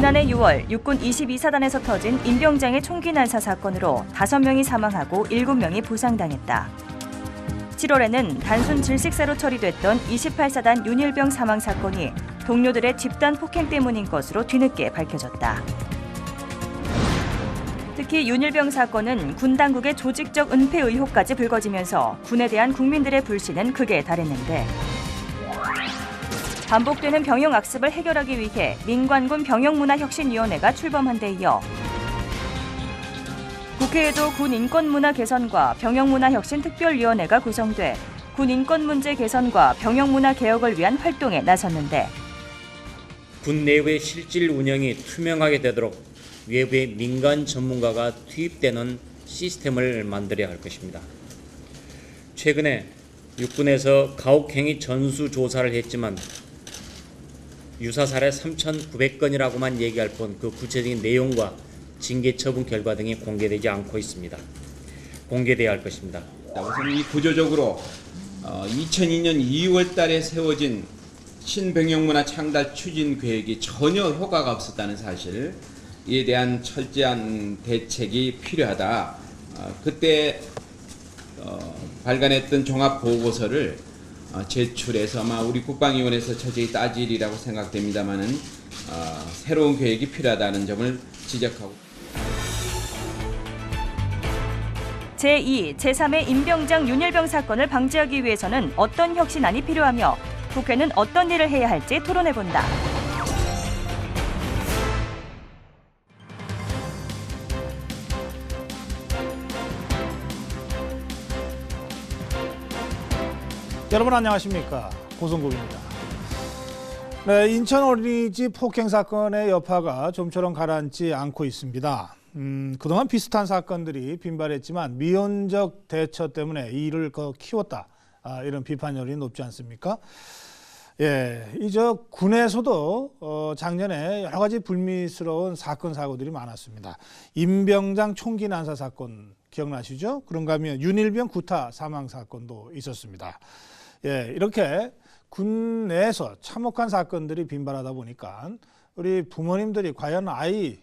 지난해 6월 육군 22사단에서 터진 임병장의 총기 난사 사건으로 5명이 사망하고 7명이 부상당했다. 7월에는 단순 질식사로 처리됐던 28사단 윤일병 사망 사건이 동료들의 집단 폭행 때문인 것으로 뒤늦게 밝혀졌다. 특히 윤일병 사건은 군 당국의 조직적 은폐 의혹까지 불거지면서 군에 대한 국민들의 불신은 극에 달했는데 반복되는 병영 악습을 해결하기 위해 민관군 병영문화혁신위원회가 출범한 데 이어 국회에도 군 인권문화 개선과 병영문화혁신특별위원회가 구성돼 군 인권 문제 개선과 병영문화 개혁을 위한 활동에 나섰는데 군 내부의 실질 운영이 투명하게 되도록 외부의 민간 전문가가 투입되는 시스템을 만들어야 할 것입니다. 최근에 육군에서 가혹행위 전수조사를 했지만 유사 사례 3,900건이라고만 얘기할 뿐 그 구체적인 내용과 징계 처분 결과 등이 공개되지 않고 있습니다. 공개돼야 할 것입니다. 우선 이 구조적으로 2002년 2월 달에 세워진 신병영문화 창달 추진 계획이 전혀 효과가 없었다는 사실, 이에 대한 철저한 대책이 필요하다. 그때 발간했던 종합 보고서를 제출해서 아마 우리 국방위원회에서 철저히 따지리라고 생각됩니다만은 새로운 계획이 필요하다는 점을 지적하고. 제2, 제3의 임병장 윤일병 사건을 방지하기 위해서는 어떤 혁신안이 필요하며 국회는 어떤 일을 해야 할지 토론해본다. 여러분 안녕하십니까, 고성국입니다. 네, 인천 어린이집 폭행 사건의 여파가 좀처럼 가라앉지 않고 있습니다. 그동안 비슷한 사건들이 빈발했지만 미온적 대처 때문에 이 일을 더 키웠다, 이런 비판열이 높지 않습니까? 예, 군에서도 작년에 여러 가지 불미스러운 사건 사고들이 많았습니다. 임병장 총기 난사 사건 기억나시죠? 그런가 하면 윤일병 구타 사망 사건도 있었습니다. 예, 이렇게 군 내에서 참혹한 사건들이 빈발하다 보니까 우리 부모님들이 과연 아이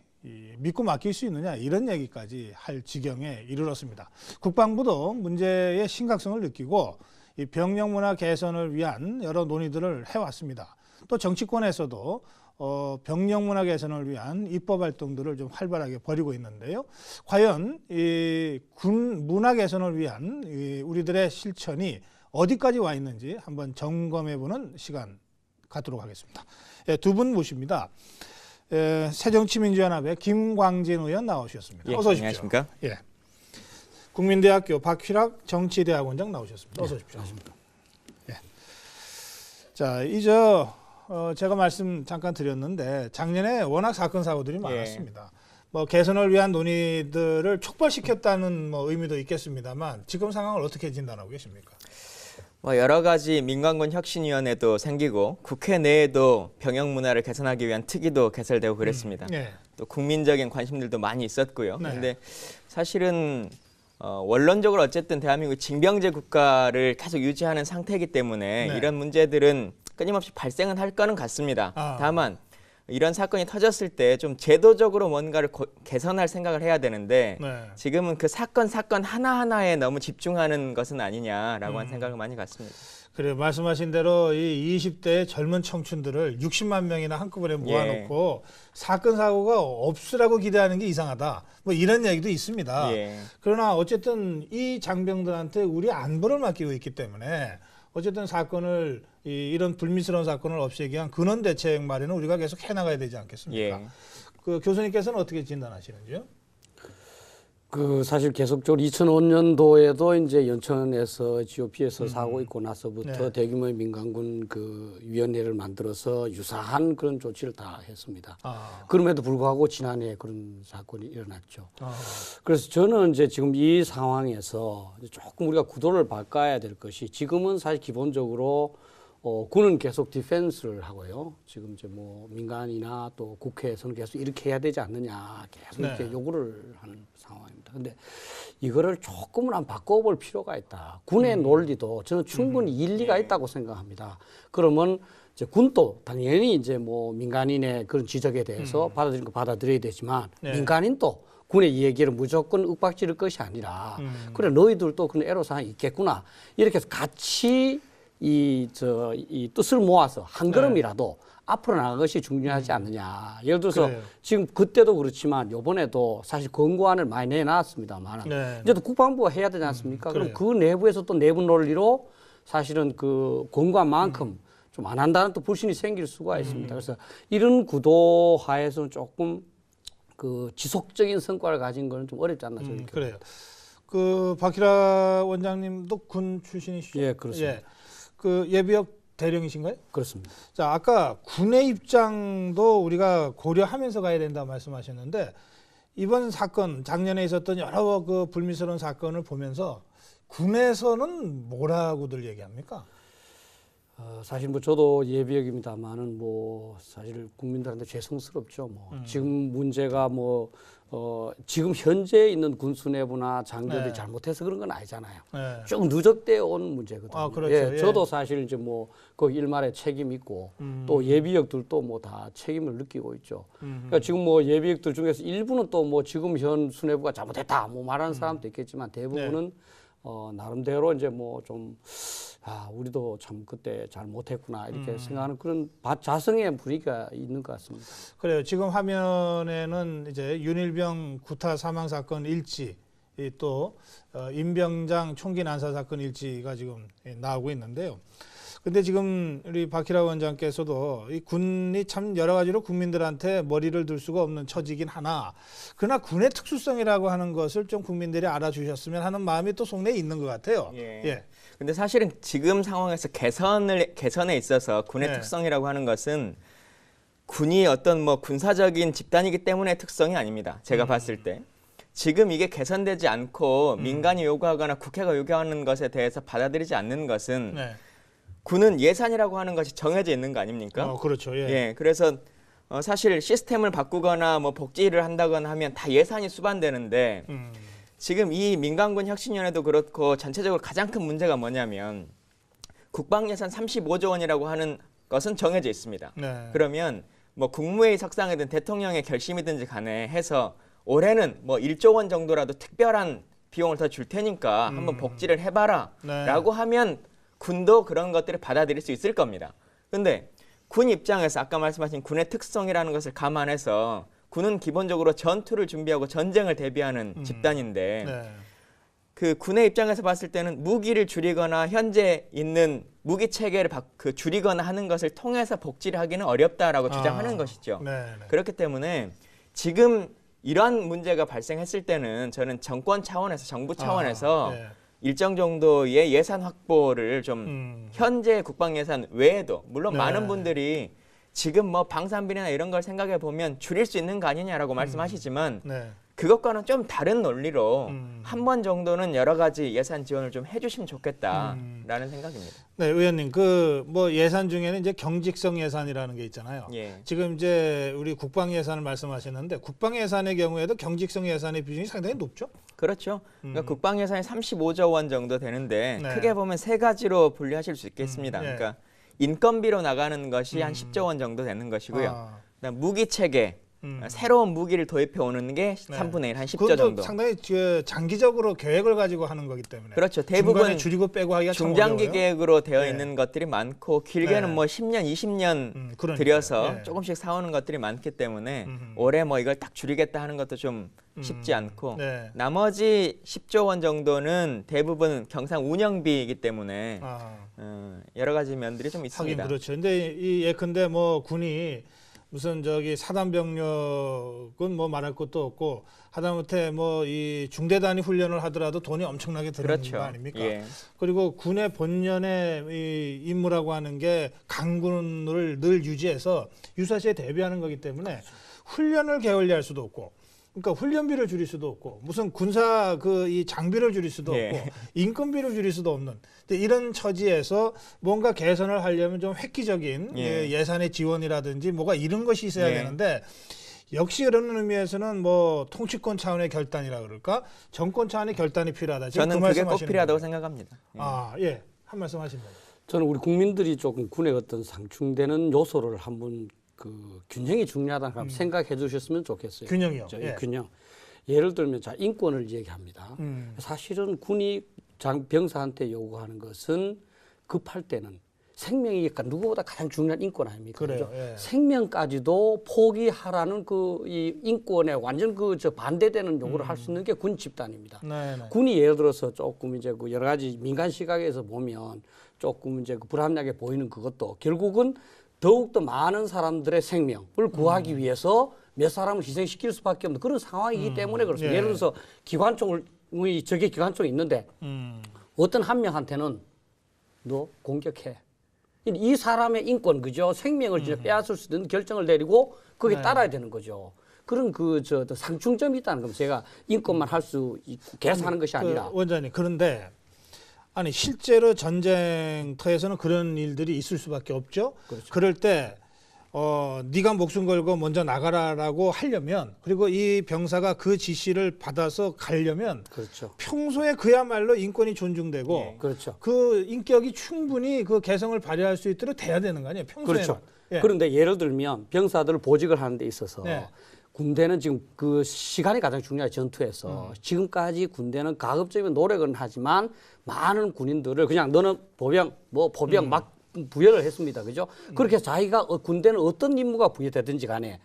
믿고 맡길 수 있느냐, 이런 얘기까지 할 지경에 이르렀습니다. 국방부도 문제의 심각성을 느끼고 이 병영문화 개선을 위한 여러 논의들을 해왔습니다. 또 정치권에서도 병영문화 개선을 위한 입법 활동들을 좀 활발하게 벌이고 있는데요. 과연 이 군 문화 개선을 위한 우리들의 실천이 어디까지 와 있는지 한번 점검해보는 시간 갖도록 하겠습니다. 예, 두 분 모십니다. 새정치민주연합의 김광진 의원 나오셨습니다. 예, 어서 오십시오. 안녕하십니까? 예. 국민대학교 박휘락 정치대학원장 나오셨습니다. 어서 오십시오. 예. 자, 제가 말씀 잠깐 드렸는데 작년에 워낙 사건 사고들이 많았습니다. 뭐 개선을 위한 논의들을 촉발시켰다는 의미도 있겠습니다만 지금 상황을 어떻게 진단하고 계십니까? 여러 가지 민관군 혁신위원회도 생기고 국회 내에도 병영 문화를 개선하기 위한 특위도 개설되고 그랬습니다. 네. 또 국민적인 관심들도 많이 있었고요. 네. 그런데 사실은 원론적으로 어쨌든 대한민국 징병제 국가를 계속 유지하는 상태이기 때문에 네. 이런 문제들은 끊임없이 발생은 할 거는 같습니다. 다만 이런 사건이 터졌을 때 좀 제도적으로 뭔가를 개선할 생각을 해야 되는데 네. 지금은 그 사건 하나하나에 너무 집중하는 것은 아니냐라고 하는 생각을 많이 갖습니다. 그래요. 말씀하신 대로 이 20대의 젊은 청춘들을 60만 명이나 한꺼번에 모아놓고 사건 사고가 없으라고 기대하는 게 이상하다, 뭐 이런 얘기도 있습니다. 그러나 어쨌든 이 장병들한테 우리 안보를 맡기고 있기 때문에 어쨌든 사건을 이런 불미스러운 사건을 없애기 위한 근원 대책 마련은 우리가 계속 해나가야 되지 않겠습니까? 그 교수님께서는 어떻게 진단하시는지요? 사실 계속적으로 2005년도에도 이제 연천에서 GOP에서 사고 있고 나서부터 네. 대규모의 민간군 위원회를 만들어서 유사한 그런 조치를 다 했습니다. 그럼에도 불구하고 지난해 그런 사건이 일어났죠. 그래서 저는 이제 지금 이 상황에서 조금 우리가 구도를 바꿔야 될 것이, 지금은 사실 기본적으로 군은 계속 디펜스를 하고요. 지금 이제 민간이나 또 국회에서는 계속 이렇게 해야 되지 않느냐, 계속 이렇게 요구를 하는 상황입니다. 근데 이거를 조금은 한 바꿔볼 필요가 있다. 군의 논리도 저는 충분히 일리가 있다고 생각합니다. 그러면 이제 군도 당연히 이제 뭐 민간인의 그런 지적에 대해서 받아들인 거 받아들여야 되지만 네. 민간인도 군의 이야기를 무조건 윽박지를 것이 아니라 그래 너희들도 그런 애로사항이 있겠구나 이렇게 해서 같이 이 뜻을 모아서 한 걸음이라도 앞으로 나간 것이 중요하지 않느냐. 예를 들어서 그래요. 지금 그때도 그렇지만 요번에도 사실 권고안을 많이 내놨습니다만 네. 이제 또 국방부가 해야 되지 않습니까? 그럼 그래요. 그 내부에서 또 내부 논리로 사실은 그 권고안만큼 좀 안 한다는 또 불신이 생길 수가 있습니다. 그래서 이런 구도 하에서는 조금 그 지속적인 성과를 가진 거는 좀 어렵지 않나 저는. 그래요. 그 박희라 원장님도 군 출신이시죠? 예, 그렇습니다. 예. 그 예비역 대령이신가요? 그렇습니다. 자, 아까 군의 입장도 우리가 고려하면서 가야 된다 말씀하셨는데 이번 사건 작년에 있었던 여러 그 불미스러운 사건을 보면서 군에서는 뭐라고들 얘기합니까? 사실 뭐 저도 예비역입니다만은 뭐 사실 국민들한테 죄송스럽죠. 뭐 지금 문제가 뭐 지금 현재 있는 군수 내부나 장교들이 네. 잘못해서 그런 건 아니잖아요. 네. 쭉 누적되어 온 문제거든요. 아, 그렇죠. 예, 예. 저도 사실 이제 뭐 그 일말에 책임 있고 또 예비역들도 뭐 다 책임을 느끼고 있죠. 그러니까 지금 뭐 예비역들 중에서 일부는 또 뭐 지금 현 수뇌부가 잘못했다 뭐 말하는 사람도 있겠지만 대부분은 나름대로 이제 뭐 좀 우리도 참 그때 잘 못했구나 이렇게 생각하는 그런 자성의 분위기가 있는 것 같습니다. 그래요. 지금 화면에는 이제 윤일병 구타 사망 사건 일지 또 임병장 총기 난사 사건 일지가 지금 나오고 있는데요. 근데 지금 우리 박희라 원장께서도 이 군이 참 여러 가지로 국민들한테 머리를 둘 수가 없는 처지긴 하나 그러나 군의 특수성이라고 하는 것을 좀 국민들이 알아주셨으면 하는 마음이 또 속내에 있는 것 같아요. 예. 근데 사실은 지금 상황에서 개선에 있어서 군의 네. 특성이라고 하는 것은 군이 어떤 뭐 군사적인 집단이기 때문에 특성이 아닙니다. 제가 봤을 때. 지금 이게 개선되지 않고 민간이 요구하거나 국회가 요구하는 것에 대해서 받아들이지 않는 것은 네. 군은 예산이라고 하는 것이 정해져 있는 거 아닙니까? 그렇죠. 예. 예, 그래서 사실 시스템을 바꾸거나 뭐 복지를 한다거나 하면 다 예산이 수반되는데 지금 이 민간군 혁신위원회도 그렇고 전체적으로 가장 큰 문제가 뭐냐면 국방예산 35조 원이라고 하는 것은 정해져 있습니다. 네. 그러면 뭐 국무회의 석상이든 대통령의 결심이든지 간에 해서 올해는 뭐 1조 원 정도라도 특별한 비용을 더 줄 테니까 한번 복지를 해봐라 네. 라고 하면 군도 그런 것들을 받아들일 수 있을 겁니다. 근데 군 입장에서 아까 말씀하신 군의 특성이라는 것을 감안해서 군은 기본적으로 전투를 준비하고 전쟁을 대비하는 집단인데 네. 그 군의 입장에서 봤을 때는 무기를 줄이거나 현재 있는 무기 체계를 줄이거나 하는 것을 통해서 복지를 하기는 어렵다라고 주장하는 것이죠. 네. 그렇기 때문에 지금 이러한 문제가 발생했을 때는 저는 정권 차원에서 정부 차원에서 네. 일정 정도의 예산 확보를 좀 현재 국방 예산 외에도 물론 네. 많은 분들이 지금 뭐 방산비리나 이런 걸 생각해 보면 줄일 수 있는 거 아니냐라고 말씀하시지만 네. 그것과는 좀 다른 논리로 한 번 정도는 여러 가지 예산 지원을 좀 해주시면 좋겠다라는 생각입니다. 네, 의원님, 그 뭐 예산 중에는 이제 경직성 예산이라는 게 있잖아요. 예. 지금 이제 우리 국방 예산을 말씀하셨는데 국방 예산의 경우에도 경직성 예산의 비중이 상당히 높죠. 그렇죠. 그러니까 국방 예산이 35조 원 정도 되는데 네. 크게 보면 세 가지로 분류하실 수 있겠습니다. 예. 그러니까 인건비로 나가는 것이 한 10조 원 정도 되는 것이고요. 그다음 무기 체계. 새로운 무기를 도입해 오는 게 3분의 1, 한 10조 그것도 정도. 상당히 장기적으로 계획을 가지고 하는 거기 때문에. 그렇죠. 중간에 대부분 줄이고 빼고 하기가 참 중장기 어려워요. 계획으로 되어 네. 있는 것들이 많고 길게는 네. 뭐 10년, 20년 그러니까요. 들여서 예. 조금씩 사오는 것들이 많기 때문에 올해 뭐 이걸 딱 줄이겠다 하는 것도 좀 쉽지 않고 네. 나머지 10조 원 정도는 대부분 경상 운영비이기 때문에 여러 가지 면들이 좀 하긴 있습니다. 그렇죠. 근데 이 예컨대 뭐 군이 무슨 저기 사단병력은 뭐 말할 것도 없고 하다못해 뭐 이 중대단위 훈련을 하더라도 돈이 엄청나게 들어가는 그렇죠. 거 아닙니까? 예. 그리고 군의 본연의 이 임무라고 하는 게 강군을 늘 유지해서 유사시에 대비하는 거기 때문에 훈련을 게을리할 수도 없고 그러니까 훈련비를 줄일 수도 없고 무슨 군사 이 장비를 줄일 수도 예. 없고 인건비를 줄일 수도 없는 이런 처지에서 뭔가 개선을 하려면 좀 획기적인 예산의 지원이라든지 뭐가 이런 것이 있어야 예. 되는데 역시 그런 의미에서는 뭐 통치권 차원의 결단이라 그럴까 정권 차원의 결단이 필요하다. 지금 저는 그 그게 꼭 말씀하시는 필요하다고 거예요. 생각합니다. 예. 아, 예. 한 말씀 하십니다. 저는 우리 국민들이 조금 군의 어떤 상충되는 요소를 한번 그 균형이 중요하다는 생각해 주셨으면 좋겠어요. 균형이요. 예. 균형. 예를 들면 자 인권을 얘기합니다. 사실은 군이 병사한테 요구하는 것은 급할 때는 생명이 누구보다 가장 중요한 인권 아닙니까? 그래요. 그죠? 예. 생명까지도 포기하라는 그 이 인권에 완전 반대되는 요구를 할 수 있는 게 군 집단입니다. 네네. 군이 예를 들어서 조금 이제 그 여러 가지 민간 시각에서 보면 조금 이제 그 불합리하게 보이는 그것도 결국은 더욱더 많은 사람들의 생명을 구하기 위해서 몇 사람을 희생시킬 수밖에 없는 그런 상황이기 때문에 그렇습니다. 예. 예를 들어서 기관총이 저게 기관총이 있는데 어떤 한 명한테는 너 공격해. 이 사람의 인권 그죠? 생명을 진짜 빼앗을 수 있는 결정을 내리고 거기에 따라야 되는 거죠. 그런 상충점이 있다는 겁니다. 제가 인권만 할 수 있고 계속 하는 것이 아니라. 원장님 그런데 아니 실제로 전쟁터에서는 그런 일들이 있을 수밖에 없죠. 그렇죠. 그럴 때 네가 목숨 걸고 먼저 나가라라고 하려면 그리고 이 병사가 그 지시를 받아서 가려면 그렇죠. 평소에 그야말로 인권이 존중되고 예. 그렇죠. 그 인격이 충분히 그 개성을 발휘할 수 있도록 돼야 되는 거 아니에요? 평소에는. 그렇죠. 예. 그런데 예를 들면 병사들을 보직을 하는 데 있어서 네. 군대는 지금 그 시간이 가장 중요해요. 전투에서. 지금까지 군대는 가급적이면 노력은 하지만 많은 군인들을 그냥 너는 보병 막 부여를 했습니다. 그죠? 그렇게 자기가 군대는 어떤 임무가 부여되든지 간에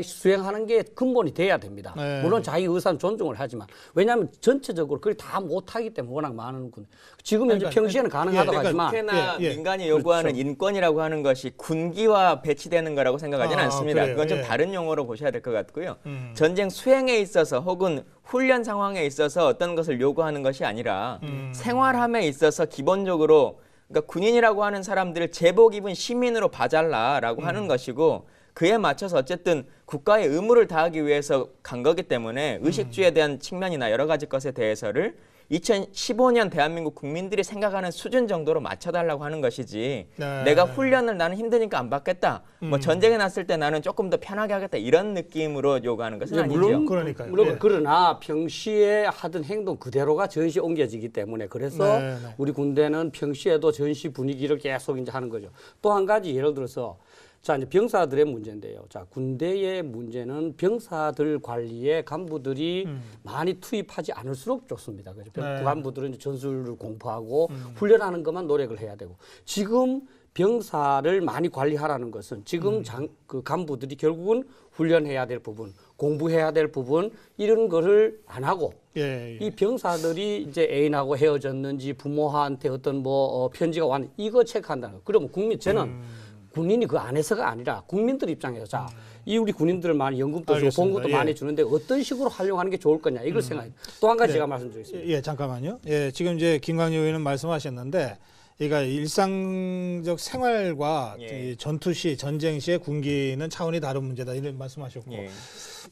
수행하는 게 근본이 돼야 됩니다. 네. 물론 자기 의사는 존중을 하지만 왜냐하면 전체적으로 그걸 다 못하기 때문에 워낙 많은 군. 지금 현재 그러니까, 평시에는 가능하다고 그러니까 하지만 국회나 예, 예. 민간이 요구하는 그렇죠. 인권이라고 하는 것이 군기와 배치되는 거라고 생각하지는 않습니다. 그래요? 그건 좀 예. 다른 용어로 보셔야 될 것 같고요. 전쟁 수행에 있어서 혹은 훈련 상황에 있어서 어떤 것을 요구하는 것이 아니라 생활함에 있어서 기본적으로 그러니까 군인이라고 하는 사람들을 제복 입은 시민으로 봐달라라고 하는 것이고 그에 맞춰서 어쨌든 국가의 의무를 다하기 위해서 간 거기 때문에 의식주에 대한 측면이나 여러 가지 것에 대해서를 2015년 대한민국 국민들이 생각하는 수준 정도로 맞춰달라고 하는 것이지 네. 내가 훈련을 나는 힘드니까 안 받겠다. 뭐 전쟁에 났을 때 나는 조금 더 편하게 하겠다. 이런 느낌으로 요구하는 것은 예, 아니죠. 물론 그러니까요. 물론 예. 그러나 평시에 하던 행동 그대로가 전시에 옮겨지기 때문에 그래서 네, 네. 우리 군대는 평시에도 전시 분위기를 계속 이제 하는 거죠. 또 한 가지 예를 들어서 자 이제 병사들의 문제인데요. 자 군대의 문제는 병사들 관리에 간부들이 많이 투입하지 않을수록 좋습니다. 그죠? 네. 간부들은 이제 전술을 공부하고 훈련하는 것만 노력을 해야 되고 지금 병사를 많이 관리하라는 것은 지금 그 간부들이 결국은 훈련해야 될 부분, 공부해야 될 부분 이런 거를 안 하고 예, 예. 이 병사들이 이제 애인하고 헤어졌는지 부모한테 어떤 편지가 왔는지 이거 체크한다는 거. 그러면 저는 군인이 그 안에서가 아니라 국민들 입장에서 자, 이 우리 군인들을 많이 연금도 주고 알겠습니다. 봉급도 예. 많이 주는데 어떤 식으로 활용하는 게 좋을 거냐 이걸 생각해요. 또 한 가지 예. 제가 말씀드리겠습니다. 예, 잠깐만요. 예, 지금 이제 김광희 의원은 말씀하셨는데, 그러니까 일상적 생활과 예. 이 전투 시, 전쟁 시의 군기는 차원이 다른 문제다 이런 말씀하셨고, 예.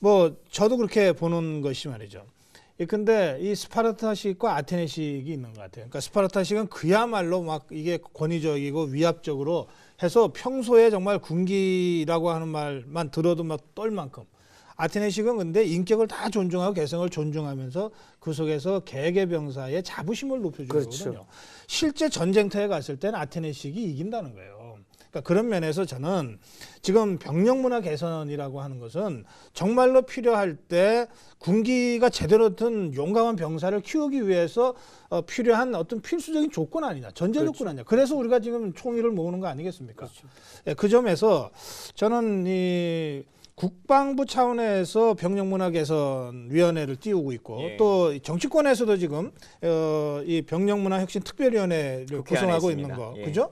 뭐 저도 그렇게 보는 것이 말이죠. 예, 근데 이 스파르타식과 아테네식이 있는 것 같아요. 그러니까 스파르타식은 그야말로 막 이게 권위적이고 위압적으로 해서 평소에 정말 군기라고 하는 말만 들어도 막 떨 만큼. 아테네식은 근데 인격을 다 존중하고 개성을 존중하면서 그 속에서 개개병사의 자부심을 높여주는 그렇죠. 거거든요. 실제 전쟁터에 갔을 때는 아테네식이 이긴다는 거예요. 그러니까 그런 면에서 저는 지금 병력문화 개선이라고 하는 것은 정말로 필요할 때 군기가 제대로 든 용감한 병사를 키우기 위해서 필요한 어떤 필수적인 조건 아니냐, 전제 그렇죠. 조건 아니냐. 그래서 우리가 지금 총의를 모으는 거 아니겠습니까? 그렇죠. 예, 그 점에서 저는 이 국방부 차원에서 병력문화 개선위원회를 띄우고 있고 예. 또 정치권에서도 지금 이 병력문화 혁신 특별위원회를 국회 안에 구성하고 있습니다. 있는 거, 예. 그죠?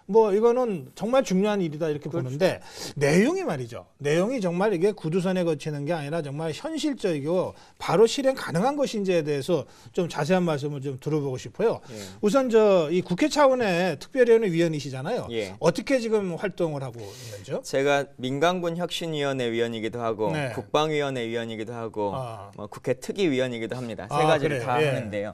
뭐 이거는 정말 중요한 일이다 이렇게 보는데 내용이 말이죠. 내용이 정말 이게 구두선에 거치는 게 아니라 정말 현실적이고 바로 실행 가능한 것인지에 대해서 좀 자세한 말씀을 좀 들어보고 싶어요. 예. 우선 이 국회 차원의 특별위원회 위원이시잖아요. 예. 어떻게 지금 활동을 하고 있는지요? 제가 민간군 혁신위원회 위원이기도 하고 네. 국방위원회 위원이기도 하고 아. 뭐 국회 특위위원이기도 합니다. 세 아, 가지를 그래요? 다 예. 하는데요.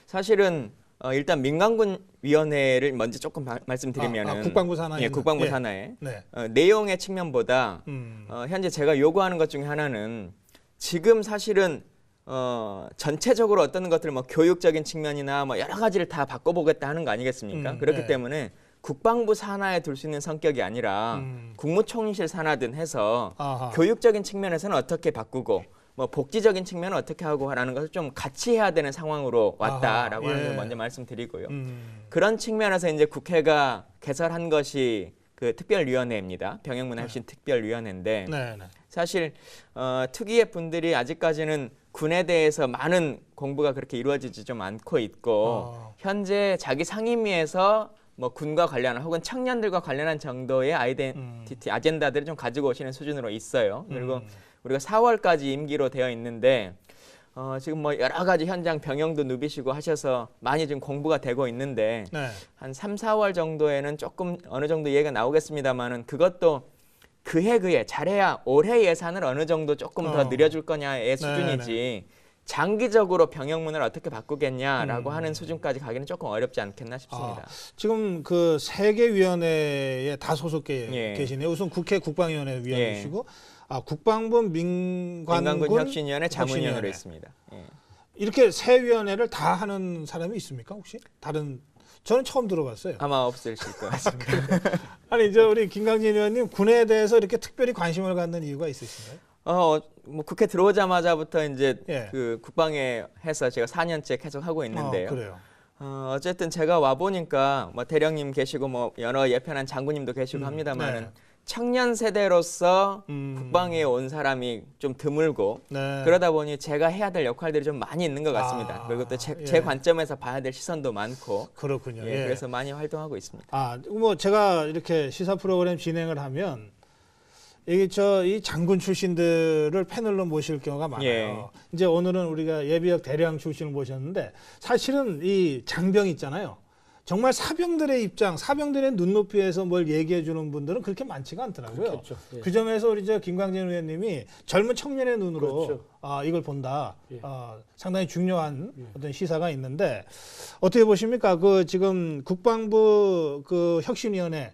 사실은 일단 민간군 위원회를 먼저 조금 말씀드리면은 국방부 산하에 예, 국방부 예. 산하에 네. 내용의 측면보다 현재 제가 요구하는 것 중에 하나는 지금 사실은 전체적으로 어떤 것들 뭐 교육적인 측면이나 뭐 여러 가지를 다 바꿔보겠다 하는 거 아니겠습니까? 그렇기 네. 때문에 국방부 산하에 둘 수 있는 성격이 아니라 국무총리실 산하든 해서 아하. 교육적인 측면에서는 어떻게 바꾸고 뭐 복지적인 측면은 어떻게 하고 하라는 것을 좀 같이 해야 되는 상황으로 왔다라고 아하, 하는 걸 예. 먼저 말씀드리고요. 음. 그런 측면에서 이제 국회가 개설한 것이 그 특별위원회입니다. 병역문화혁신 특별위원회인데 네, 네. 사실 특위의 분들이 아직까지는 군에 대해서 많은 공부가 그렇게 이루어지지 좀 않고 있고 현재 자기 상임위에서 뭐 군과 관련한 혹은 청년들과 관련한 정도의 아이덴티티 아젠다들을 좀 가지고 오시는 수준으로 있어요. 그리고 우리가 4월까지 임기로 되어 있는데 지금 뭐 여러 가지 현장 병영도 누비시고 하셔서 많이 좀 공부가 되고 있는데 네. 한 3, 4월 정도에는 조금 어느 정도 이해가 나오겠습니다만은 그것도 그해 잘해야 올해 예산을 어느 정도 조금 더 늘려줄 거냐의 수준이지 장기적으로 병역문화를 어떻게 바꾸겠냐라고 하는 수준까지 가기는 조금 어렵지 않겠나 싶습니다. 지금 그 3개 위원회에 다 소속해 예. 계시네요. 우선 국회 국방위원회 위원이시고 국방부 민간군 혁신위원회 자문위원으로 있습니다. 예. 이렇게 세 위원회를 다 하는 사람이 있습니까 혹시? 다른 저는 처음 들어봤어요. 아마 없으실 것 같습니다. 아니 이제 우리 김강진 의원님 군에 대해서 이렇게 특별히 관심을 갖는 이유가 있으신가요? 뭐 국회 들어오자마자부터 이제 예. 그 국방에 해서 제가 4년째 계속 하고 있는데요. 그래요. 어쨌든 제가 와 보니까 뭐 대령님 계시고 뭐 여러 예편한 장군님도 계시고 합니다만은 네. 청년 세대로서 국방에 온 사람이 좀 드물고 네. 그러다 보니 제가 해야 될 역할들이 좀 많이 있는 것 같습니다. 그리고 또 제 예. 관점에서 봐야 될 시선도 많고 그렇군요. 예, 예. 그래서 많이 활동하고 있습니다. 뭐 제가 이렇게 시사 프로그램 진행을 하면 이게 이 장군 출신들을 패널로 모실 경우가 많아요. 예. 이제 오늘은 우리가 예비역 대령 출신을 모셨는데 사실은 이 장병 있잖아요. 정말 사병들의 입장, 사병들의 눈높이에서 뭘 얘기해 주는 분들은 그렇게 많지가 않더라고요. 그렇죠. 예. 그 점에서 우리 김광진 의원님이 젊은 청년의 눈으로 그렇죠. 이걸 본다. 예. 상당히 중요한 어떤 시사가 있는데 어떻게 보십니까? 그 지금 국방부 그 혁신위원회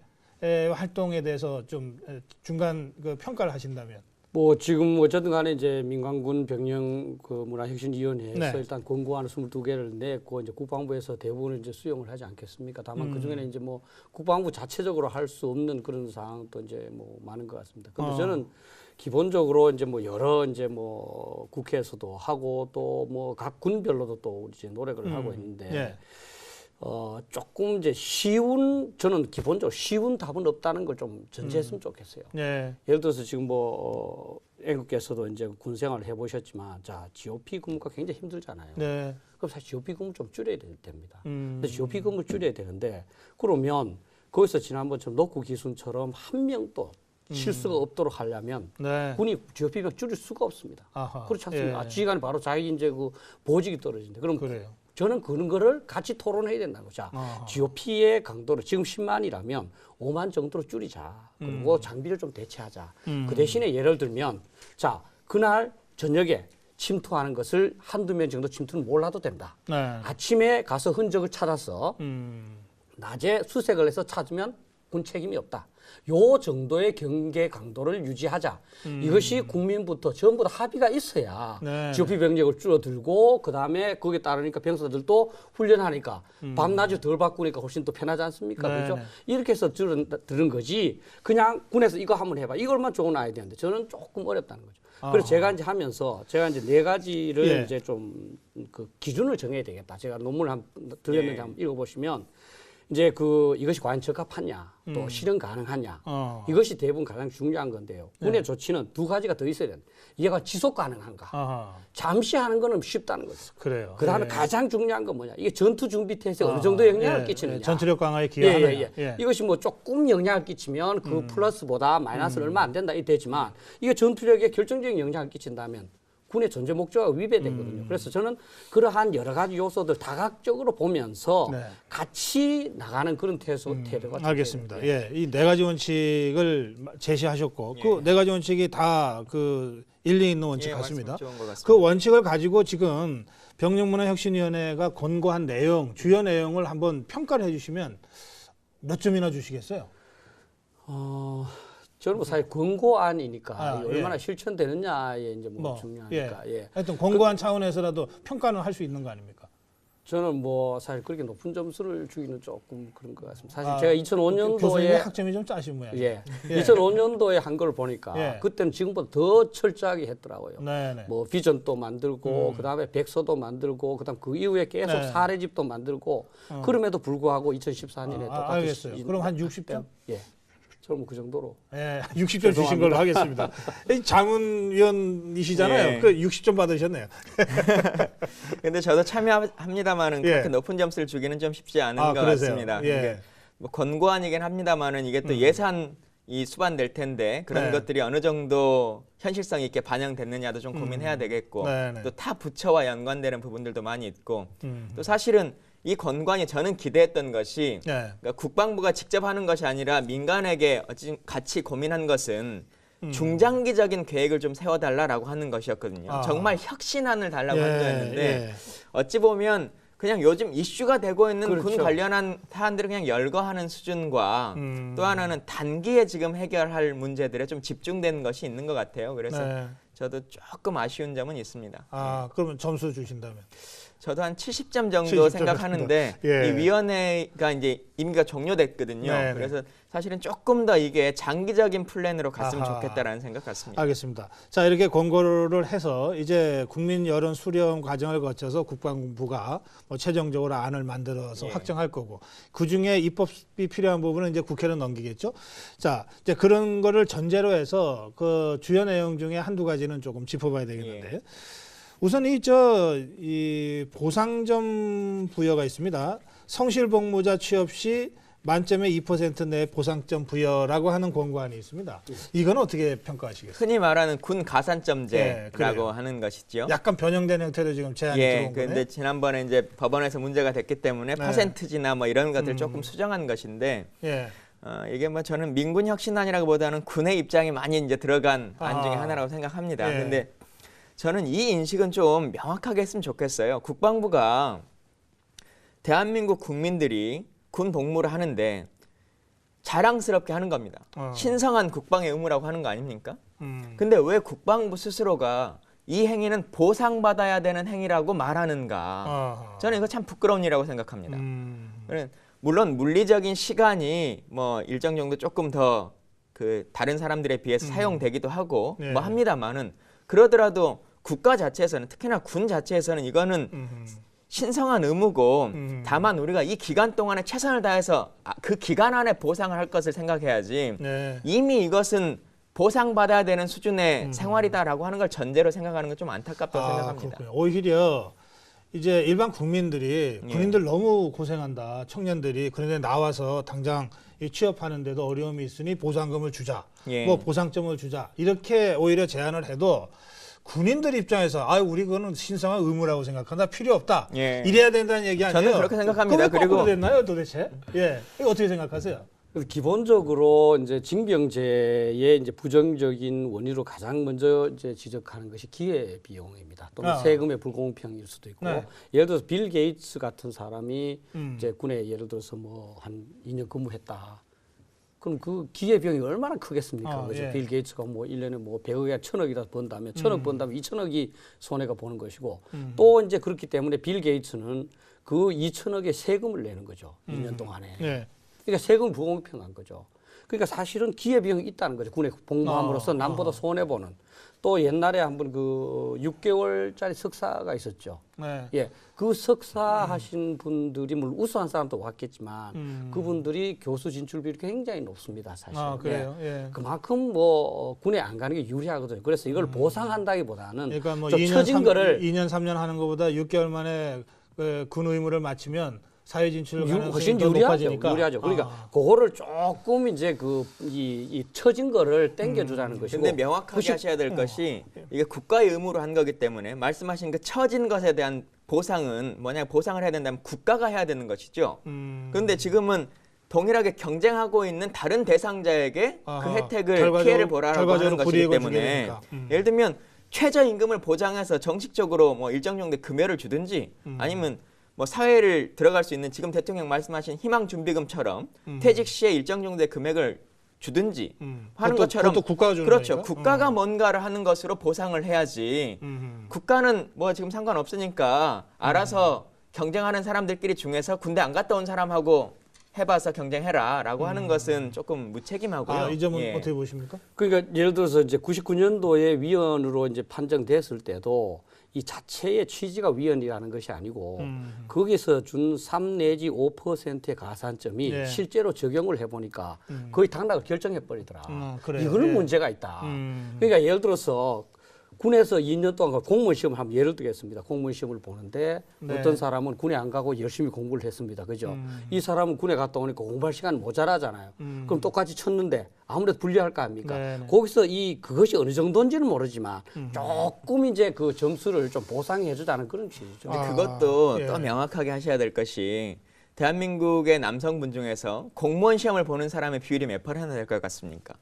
활동에 대해서 좀 중간 그 평가를 하신다면. 뭐 지금 어쨌든 간에 이제 민간군 병영 그 문화혁신위원회에서 네. 일단 권고안 22개를 냈고 이제 국방부에서 대부분 이제 수용을 하지 않겠습니까? 다만 그 중에는 이제 뭐 국방부 자체적으로 할 수 없는 그런 사항도 이제 뭐 많은 것 같습니다. 근데 저는 기본적으로 이제 뭐 여러 이제 뭐 국회에서도 하고 또 뭐 각 군별로도 또 이제 노력을 하고 있는데 예. 조금 이제 저는 기본적으로 쉬운 답은 없다는 걸 좀 전제했으면 좋겠어요. 예. 예를 들어서 지금 앵국께서도 이제 군 생활을 해보셨지만, 자, GOP 근무가 굉장히 힘들잖아요. 네. 그럼 사실 GOP 근무 좀 줄여야 됩니다. 음. 그래서 GOP 근무 줄여야 되는데, 그러면 거기서 지난번처럼 녹구 기순처럼 한 명도 실수가 없도록 하려면 네. 군이 GOP가 줄일 수가 없습니다. 아하. 그렇지 않습니까? 예. 지휘관이 바로 자기 이제 그 보직이 떨어진다. 그럼 그래요. 저는 그런 거를 같이 토론해야 된다는 거죠. GOP의 강도를 지금 10만이라면 5만 정도로 줄이자. 그리고 장비를 좀 대체하자. 그 대신에 예를 들면 자, 그날 저녁에 침투하는 것을 한두 명 정도 침투는 몰라도 된다. 네. 아침에 가서 흔적을 찾아서 낮에 수색을 해서 찾으면 군 책임이 없다. 요 정도의 경계 강도를 유지하자. 이것이 국민부터 전부 다 합의가 있어야 네. GOP 병력을 줄어들고 그다음에 거기에 따르니까 병사들도 훈련하니까 밤낮을 덜 바꾸니까 훨씬 더 편하지 않습니까? 네, 그렇죠? 네. 이렇게 해서 들은 거지. 그냥 군에서 이거 한번 해봐. 이걸만 좋은 아이디어인데 저는 조금 어렵다는 거죠. 그래서 제가 이제 하면서 제가 이제 4가지를 예. 이제 좀 그 기준을 정해야 되겠다. 제가 논문을 한번 들렸는데 한번 읽어보시면 이제 이것이 과연 적합하냐, 또 실현 가능하냐, 이것이 대부분 가장 중요한 건데요. 군의 조치는 2가지가 더 있어야 된다. 얘가 지속 가능한가. 아하. 잠시 하는 거는 쉽다는 거죠. 그래요. 그다음에 예. 가장 중요한 건 뭐냐? 이게 전투 준비 태세에 어느 정도 영향을 예. 끼치느냐. 전투력 강화에 기여하느냐. 예. 이것이 뭐 조금 영향을 끼치면 그 플러스보다 마이너스는 얼마 안 된다 이 되지만 이게 전투력에 결정적인 영향을 끼친다면 군의 전제 목적과 위배되거든요. 그래서 저는 그러한 여러 가지 요소들 다각적으로 보면서 네. 같이 나가는 그런 태도가 알겠습니다. 예. 이 4가지 원칙을 제시하셨고 그 4가지 원칙이 다 그 일리 있는 원칙 같습니다. 말씀 좋은 것 같습니다. 그 원칙을 가지고 지금 병력문화혁신위원회가 권고한 내용, 주요 내용을 한번 평가를 해주시면 몇 점이나 주시겠어요? 저는 뭐 사실 권고안이니까 아, 이게 얼마나 실천되느냐에 이제 뭐 중요하니까. 하여튼 권고안 차원에서라도 평가는 할 수 있는 거 아닙니까? 저는 뭐 사실 그렇게 높은 점수를 주기는 조금 그런 것 같습니다. 사실 제가 2005년도에 교수님의 학점이 좀 짜신 모양. 2005년도에 한 걸 보니까 그때는 지금보다 더 철저하게 했더라고요. 네네. 뭐 비전도 만들고 그다음에 백서도 만들고 그다음 그 이후에 계속 사례집도 만들고 그럼에도 불구하고 2014년에 똑같이 알겠어요. 그럼 한 60점? 예. 저는 그 정도로. 60점 주신 걸로 하겠습니다. 자문위원이시잖아요. 그 60점 받으셨네요. 근데 저도 참여합니다만은 그렇게 높은 점수를 주기는 좀 쉽지 않은 것 같습니다. 이게 뭐 권고안이긴 합니다만은 이게 또 예산이 수반될 텐데 그런 것들이 어느 정도 현실성 있게 반영됐느냐도 좀 고민해야 되겠고 또 타 부처와 연관되는 부분들도 많이 있고 또 사실은 이 권고안이 저는 기대했던 것이 그러니까 국방부가 직접 하는 것이 아니라 민간에게 같이 고민한 것은 중장기적인 계획을 좀 세워달라라고 하는 것이었거든요. 정말 혁신안을 달라고 한 거였는데 어찌 보면 그냥 요즘 이슈가 되고 있는 군 관련한 사안들을 그냥 열거하는 수준과 또 하나는 단기에 지금 해결할 문제들에 좀 집중된 것이 있는 것 같아요. 그래서 저도 조금 아쉬운 점은 있습니다. 그러면 점수 주신다면? 저도 한 70점 정도 생각하는데 이 위원회가 이제 임기가 종료됐거든요. 그래서 사실은 조금 더 이게 장기적인 플랜으로 갔으면 좋겠다라는 생각 같습니다. 알겠습니다. 자, 이렇게 권고를 해서 이제 국민 여론 수렴 과정을 거쳐서 국방부가 뭐 최종적으로 안을 만들어서 확정할 거고 그중에 입법이 필요한 부분은 이제 국회로 넘기겠죠. 자, 이제 그런 거를 전제로 해서 그 주요 내용 중에 한두 가지는 조금 짚어봐야 되겠는데 우선 이 보상점 부여가 있습니다. 성실복무자 취업 시 만점에 2% 내 보상점 부여라고 하는 권고안이 있습니다. 이건 어떻게 평가하시겠어요? 흔히 말하는 군 가산점제라고 하는 것이죠. 약간 변형된 형태로 지금 제안이 들어온 거네요. 그런데 지난번에 이제 법원에서 문제가 됐기 때문에 퍼센트지나 뭐 이런 것들 조금 수정한 것인데 이게 뭐 저는 민군 혁신안이라기보다는 군의 입장이 많이 이제 들어간 안 중에 하나라고 생각합니다. 근데 저는 이 인식은 좀 명확하게 했으면 좋겠어요. 국방부가 대한민국 국민들이 군 복무를 하는데 자랑스럽게 하는 겁니다. 신성한 국방의 의무라고 하는 거 아닙니까? 근데 왜 국방부 스스로가 이 행위는 보상받아야 되는 행위라고 말하는가? 저는 이거 참 부끄러운 일이라고 생각합니다. 물론 물리적인 시간이 뭐 일정 정도 조금 더 그 다른 사람들에 비해서 사용되기도 하고 뭐 합니다만은 그러더라도 국가 자체에서는 특히나 군 자체에서는 이거는 신성한 의무고 다만 우리가 이 기간 동안에 최선을 다해서 그 기간 안에 보상을 할 것을 생각해야지 이미 이것은 보상받아야 되는 수준의 생활이다라고 하는 걸 전제로 생각하는 건 좀 안타깝다고 생각합니다. 그렇군요. 오히려 이제 일반 국민들이 군인들 너무 고생한다. 청년들이 그런데 나와서 당장 취업하는데도 어려움이 있으니 보상금을 주자. 뭐 보상점을 주자. 이렇게 오히려 제안을 해도 군인들 입장에서 우리 그거는 신성한 의무라고 생각한다. 필요 없다. 이래야 된다는 얘기 아니에요? 저는 그렇게 생각합니다. 그리고 거꾸로 됐나요, 도대체? 이거 어떻게 생각하세요? 그래서 기본적으로 이제 징병제의 이제 부정적인 원인으로 가장 먼저 이제 지적하는 것이 기회 비용입니다. 또는 세금의 불공평일 수도 있고 예를 들어서 빌 게이츠 같은 사람이 이제 군에 예를 들어서 뭐 한 2년 근무했다. 그럼 그 기회 비용이 얼마나 크겠습니까? 그죠? 빌 게이츠가 뭐 1년에 뭐 100억이나 1000억이다 번다면 1000억 번다면 2000억이 손해가 보는 것이고 또 이제 그렇기 때문에 빌 게이츠는 그 2000억의 세금을 내는 거죠. 1년 동안에. 그러니까 세금 불공평한 거죠. 그러니까 사실은 기회비용이 있다는 거죠. 군에 복무함으로써 남보다 손해보는. 또 옛날에 한번 그 6개월짜리 석사가 있었죠. 그 석사 하신 분들이 물론 우수한 사람도 왔겠지만 그분들이 교수 진출 비율이 굉장히 높습니다. 사실. 그래요? 그만큼 뭐 군에 안 가는 게 유리하거든요. 그래서 이걸 보상한다기보다는 그러니까 뭐 좀 2년 3년 하는 것보다 6개월 만에 군 의무를 마치면 사회 진출 가능성이 더 높아지니까. 유리하죠. 그러니까 그거를 조금 이제 이 처진 거를 땡겨주자는 것이고. 근데 명확하게 하셔야 될 것이 이게 국가의 의무로 한 거기 때문에 말씀하신 그 처진 것에 대한 보상은 만약 보상을 해야 된다면 국가가 해야 되는 것이죠. 그런데 지금은 동일하게 경쟁하고 있는 다른 대상자에게 그 혜택을 피해를 보라라고 하는 것이기 때문에 예를 들면 최저임금을 보장해서 정식적으로 뭐 일정 정도의 금연을 주든지 아니면 뭐 사회를 들어갈 수 있는 지금 대통령 말씀하신 희망준비금처럼 퇴직 시에 일정 정도의 금액을 주든지 하는 것처럼 그것도 국가가 주는 그렇죠. 거니까? 국가가 뭔가를 하는 것으로 보상을 해야지. 국가는 뭐 지금 상관없으니까 알아서 경쟁하는 사람들끼리 중에서 군대 안 갔다 온 사람하고 해봐서 경쟁해라라고 하는 것은 조금 무책임하고요. 이 점은 예. 어떻게 보십니까? 그러니까 예를 들어서 이제 99년도에 위원으로 이제 판정됐을 때도 이 자체의 취지가 위원이라는 것이 아니고 거기서 준 3 내지 5%의 가산점이 예. 실제로 적용을 해보니까 거의 당락을 결정해 버리더라. 그래요. 이거는 예. 문제가 있다. 그러니까 예를 들어서 군에서 2년 동안 공무원 시험을 한번 예를 들겠습니다. 공무원 시험을 보는데 네. 어떤 사람은 군에 안 가고 열심히 공부를 했습니다. 그죠? 이 사람은 군에 갔다 오니까 공부할 시간 모자라잖아요. 그럼 똑같이 쳤는데 아무래도 불리할 거 아닙니까? 네네. 거기서 그것이 어느 정도인지는 모르지만 조금 이제 그 점수를 좀 보상해 주자는 그런 취지죠. 근데 그것도 예. 또 명확하게 하셔야 될 것이 대한민국의 남성분 중에서 공무원 시험을 보는 사람의 비율이 몇 %나 될 것 같습니까?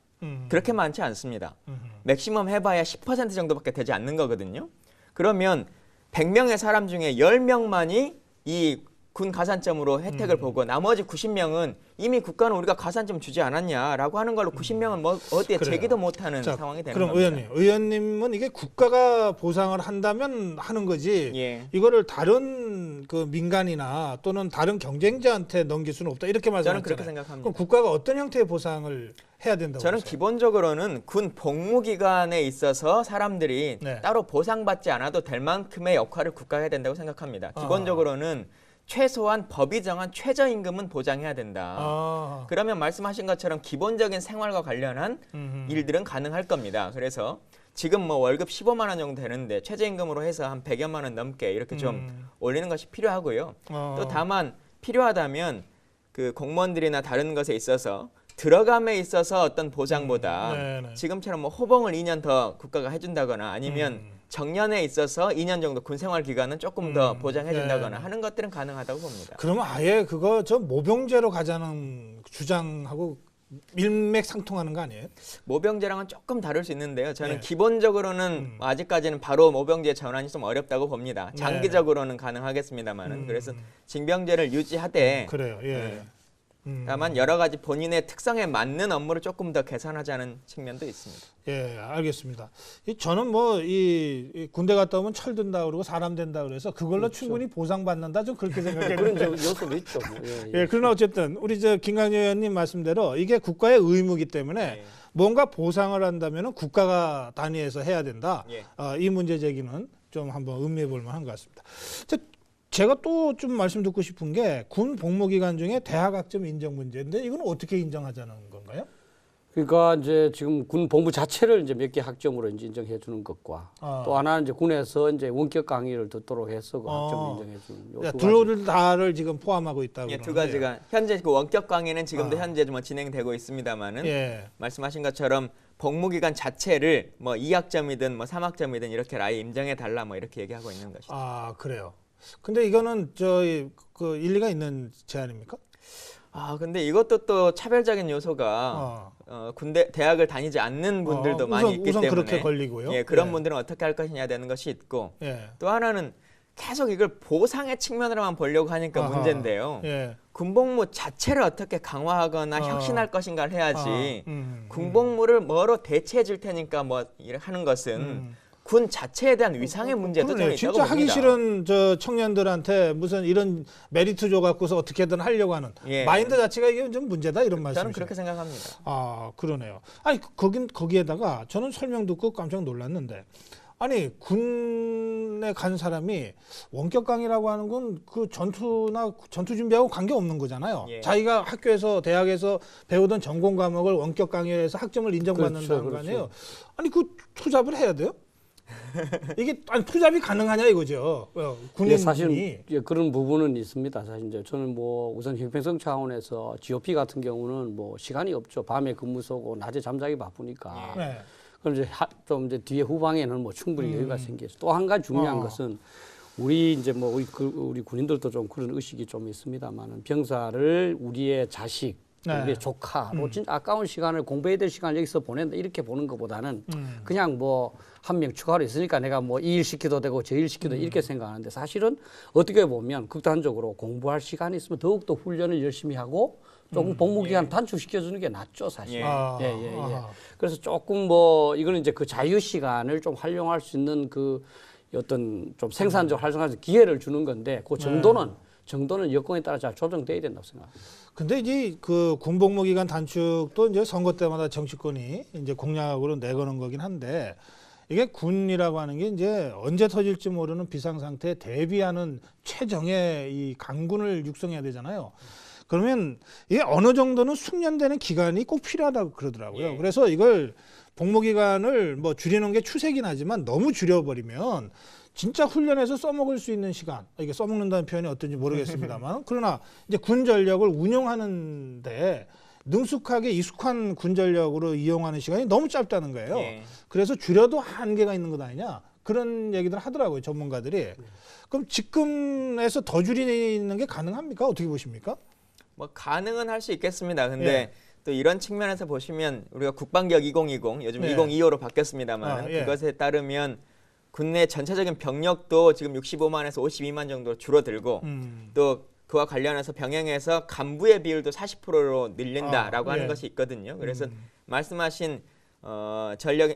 그렇게 많지 않습니다. 맥시멈 해봐야 10% 정도밖에 되지 않는 거거든요. 그러면 100명의 사람 중에 10명만이 이 군 가산점으로 혜택을 보고 나머지 90명은 이미 국가는 우리가 가산점 주지 않았냐라고 하는 걸로 90명은 뭐 어디에 그래요. 제기도 못하는 자, 상황이 되는 그럼 겁니다. 의원님은 이게 국가가 보상을 한다면 하는 거지. 예. 이거를 다른 그 민간이나 또는 다른 경쟁자한테 넘길 수는 없다. 이렇게 말씀하셨잖아요. 저는 그렇게 생각합니다. 그럼 국가가 어떤 형태의 보상을 해야 된다고 저는 보세요? 기본적으로는 군 복무기간에 있어서 사람들이 네. 따로 보상받지 않아도 될 만큼의 역할을 국가가 해야 된다고 생각합니다. 기본적으로는 최소한 법이 정한 최저임금은 보장해야 된다. 그러면 말씀하신 것처럼 기본적인 생활과 관련한 일들은 가능할 겁니다. 그래서 지금 뭐 월급 15만 원 정도 되는데 최저임금으로 해서 한 100여만 원 넘게 이렇게 좀 올리는 것이 필요하고요. 또 다만 필요하다면 그 공무원들이나 다른 것에 있어서 들어감에 있어서 어떤 보장보다 네네. 지금처럼 뭐 호봉을 2년 더 국가가 해준다거나 아니면 정년에 있어서 2년 정도 군생활 기간은 조금 더 보장해준다거나 네. 하는 것들은 가능하다고 봅니다. 그러면 아예 그거 저 모병제로 가자는 주장하고 일맥상통하는 거 아니에요? 모병제랑은 조금 다를 수 있는데요. 저는 네. 기본적으로는 아직까지는 바로 모병제 전환이 좀 어렵다고 봅니다. 장기적으로는 가능하겠습니다만은 그래서 징병제를 유지하되 그래요. 예. 네. 다만 여러 가지 본인의 특성에 맞는 업무를 조금 더 개선하자는 측면도 있습니다. 예, 알겠습니다. 저는 뭐 이 군대 갔다 오면 철 든다 그러고 사람 된다 그래서 그걸로 충분히 보상받는다 좀 그렇게 그런 생각했는데. 요소도 있죠. 뭐. 예, 그러나 어쨌든 우리 김강렬 의원님 말씀대로 이게 국가의 의무이기 때문에 예. 뭔가 보상을 한다면은 국가가 단위에서 해야 된다. 예. 이 문제 제기는 좀 한번 음미해 볼 만한 것 같습니다. 제가 또 좀 말씀 듣고 싶은 게 군 복무 기간 중에 대학 학점 인정 문제인데 이건 어떻게 인정하자는 건가요? 그러니까 이제 지금 군 본부 자체를 이제 몇 개 학점으로 이제 인정해 주는 것과 또 하나는 이제 군에서 이제 원격 강의를 듣도록 해서 그 학점 인정해 주는 요 둘 다를 지금 포함하고 있다고. 예, 두 그러는데요. 가지가 현재 그 원격 강의는 지금도 현재 뭐 진행되고 있습니다만은 예. 말씀하신 것처럼 복무 기간 자체를 뭐 2학점이든 뭐 3학점이든 이렇게 아예 인정해 달라 뭐 이렇게 얘기하고 있는 것이죠. 그래요. 근데 이거는 그 일리가 있는 제안입니까? 근데 이것도 또 차별적인 요소가 군대 대학을 다니지 않는 분들도 많이 있기 우선 때문에 그렇게 걸리고요. 예, 그런 예. 분들은 어떻게 할 것이냐 되는 것이 있고 예. 또 하나는 계속 이걸 보상의 측면으로만 보려고 하니까 문제인데요. 예. 군복무 자체를 어떻게 강화하거나 혁신할 것인가를 해야지 음. 군복무를 뭐로 대체해 줄 테니까 뭐 이렇게 하는 것은 군 자체에 대한 위상의 문제도 좀 그러네요. 있다고 진짜 하기 봅니다. 싫은 저 청년들한테 무슨 이런 메리트 줘 갖고서 어떻게든 하려고 하는 예. 마인드 자체가 이게 좀 문제다 이런 말씀이시죠. 저는 그렇게 생각합니다. 그러네요. 아니 거기에다가 저는 설명 듣고 깜짝 놀랐는데 아니 군에 간 사람이 원격 강의라고 하는 건 그 전투 준비하고 관계 없는 거잖아요. 예. 자기가 학교에서 대학에서 배우던 전공 과목을 원격 강의해서 학점을 인정받는다는 거 아니에요. 아니 그 투잡을 해야 돼요? 이게 투잡이 가능하냐 이거죠. 군인이. 사실 그런 부분은 있습니다. 사실 이제 저는 뭐 우선 형평성 차원에서 GOP 같은 경우는 뭐 시간이 없죠. 밤에 근무 쏘고 낮에 잠자기 바쁘니까. 네. 그럼 이제 좀 이제 뒤에 후방에는 뭐 충분히 여유가 생기죠. 또 한 가지 중요한 것은 우리 이제 뭐 우리 군인들도 좀 그런 의식이 좀 있습니다만은 병사를 우리의 자식, 우리의 조카로 진짜 아까운 시간을 공부해야 될 시간을 여기서 보낸다 이렇게 보는 것보다는 그냥 뭐 한 명 추가로 있으니까 내가 뭐 이 일 시켜도 되고 저 일 시켜도 이렇게 생각하는데 사실은 어떻게 보면 극단적으로 공부할 시간이 있으면 더욱더 훈련을 열심히 하고 조금 복무 기간 단축시켜 주는 게 낫죠, 사실. 예. 그래서 조금 뭐 이거는 이제 그 자유 시간을 좀 활용할 수 있는 그 어떤 좀 생산적 활성화할 수 기회를 주는 건데 그 정도는 여건에 따라 잘 조정돼야 된다고 생각합니다. 근데 이제 그 군복무 기간 단축도 이제 선거 때마다 정치권이 이제 공약으로 내거는 거긴 한데 이게 군이라고 하는 게 이제 언제 터질지 모르는 비상 상태에 대비하는 최정의 이 강군을 육성해야 되잖아요. 그러면 이게 어느 정도는 숙련되는 기간이 꼭 필요하다고 그러더라고요. 예. 그래서 이걸 복무 기간을 뭐 줄이는 게 추세긴 하지만 너무 줄여버리면 진짜 훈련해서 써먹을 수 있는 시간, 이게 써먹는다는 표현이 어떤지 모르겠습니다만 그러나 이제 군 전력을 운용하는데 능숙하게 익숙한 군 전력으로 이용하는 시간이 너무 짧다는 거예요. 예. 그래서 줄여도 한계가 있는 것 아니냐 그런 얘기들 하더라고요, 전문가들이. 그럼 지금에서 더 줄이는 게 가능합니까? 어떻게 보십니까? 뭐 가능은 할 수 있겠습니다. 근데 예. 또 이런 측면에서 보시면 우리가 국방개혁 2020, 요즘 예. 2025로 바뀌었습니다만 예. 그것에 따르면 군내 전체적인 병력도 지금 65만에서 52만 정도로 줄어들고 또 그와 관련해서 병행해서 간부의 비율도 40%로 늘린다라고 하는 예. 것이 있거든요. 그래서 말씀하신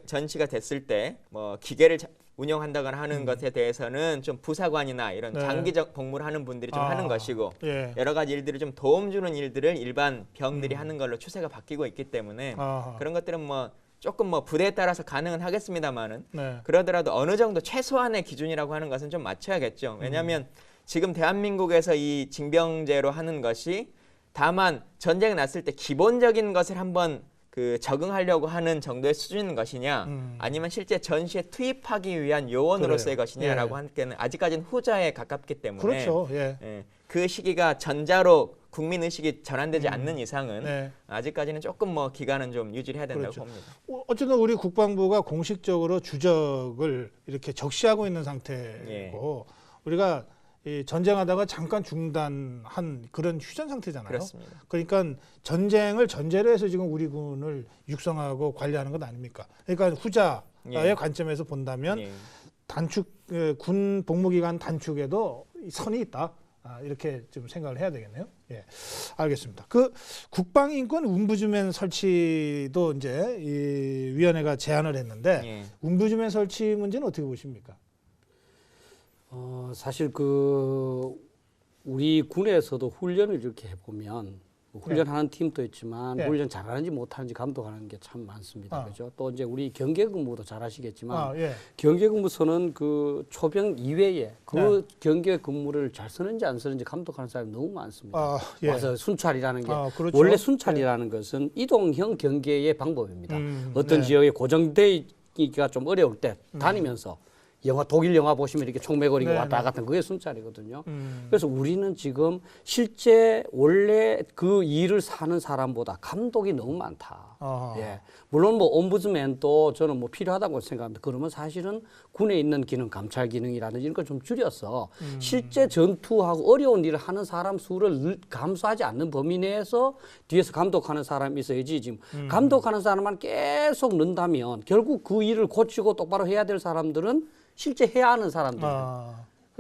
전시가 됐을 때 뭐 기계를 운영한다거나 하는 것에 대해서는 좀 부사관이나 이런 네. 장기적 복무를 하는 분들이 좀 하는 것이고 예. 여러 가지 일들이 좀 도움 주는 일들을 일반 병들이 하는 걸로 추세가 바뀌고 있기 때문에 아하. 그런 것들은 뭐 조금 뭐 부대에 따라서 가능은 하겠습니다만은 네. 그러더라도 어느 정도 최소한의 기준이라고 하는 것은 좀 맞춰야겠죠. 왜냐하면 지금 대한민국에서 이 징병제로 하는 것이 다만 전쟁이 났을 때 기본적인 것을 한번 그 적응하려고 하는 정도의 수준인 것이냐 아니면 실제 전시에 투입하기 위한 요원으로서의 그래요. 것이냐라고 예. 하는 게 아직까지는 후자에 가깝기 때문에 그렇죠. 예. 예, 그 시기가 전자로 국민 의식이 전환되지 않는 이상은 네. 아직까지는 조금 뭐 기간은 좀 유지를 해야 된다고 그렇죠. 봅니다. 어쨌든 우리 국방부가 공식적으로 주적을 이렇게 적시하고 있는 상태고 예. 우리가 이 전쟁하다가 잠깐 중단한 그런 휴전 상태잖아요. 그렇습니다. 그러니까 전쟁을 전제로 해서 지금 우리 군을 육성하고 관리하는 것 아닙니까? 그러니까 후자의 예. 관점에서 본다면 예. 단축 군 복무 기간 단축에도 선이 있다. 이렇게 좀 생각을 해야 되겠네요. 예, 알겠습니다. 그 국방인권 운부주맨 설치도 이제 이 위원회가 제안을 했는데 예. 운부주맨 설치 문제는 어떻게 보십니까? 사실 그 우리 군에서도 훈련을 이렇게 해보면 훈련하는 팀도 있지만 네. 훈련 잘하는지 못하는지 감독하는 게 참 많습니다. 아. 그렇죠? 또 이제 우리 경계근무도 잘하시겠지만 예. 경계근무서는 그 초병 이외에 그 네. 경계근무를 잘 쓰는지 안 쓰는지 감독하는 사람이 너무 많습니다. 예. 와서 순찰이라는 게 그렇죠. 원래 순찰이라는 것은 이동형 경계의 방법입니다. 어떤 네. 지역에 고정되기가 좀 어려울 때 다니면서 독일 영화 보시면 이렇게 총매거리가 네, 왔다 네. 갔다 그게 순찰이거든요. 그래서 우리는 지금 실제 원래 그 일을 사는 사람보다 감독이 너무 많다. 예. 물론 뭐 옴부즈맨도 저는 뭐 필요하다고 생각합니다. 그러면 사실은 군에 있는 기능, 감찰 기능이라든지 이런 걸 좀 줄여서 실제 전투하고 어려운 일을 하는 사람 수를 감수하지 않는 범위 내에서 뒤에서 감독하는 사람이 있어야지 지금 감독하는 사람만 계속 넣는다면 결국 그 일을 고치고 똑바로 해야 될 사람들은 실제 해야 하는 사람들.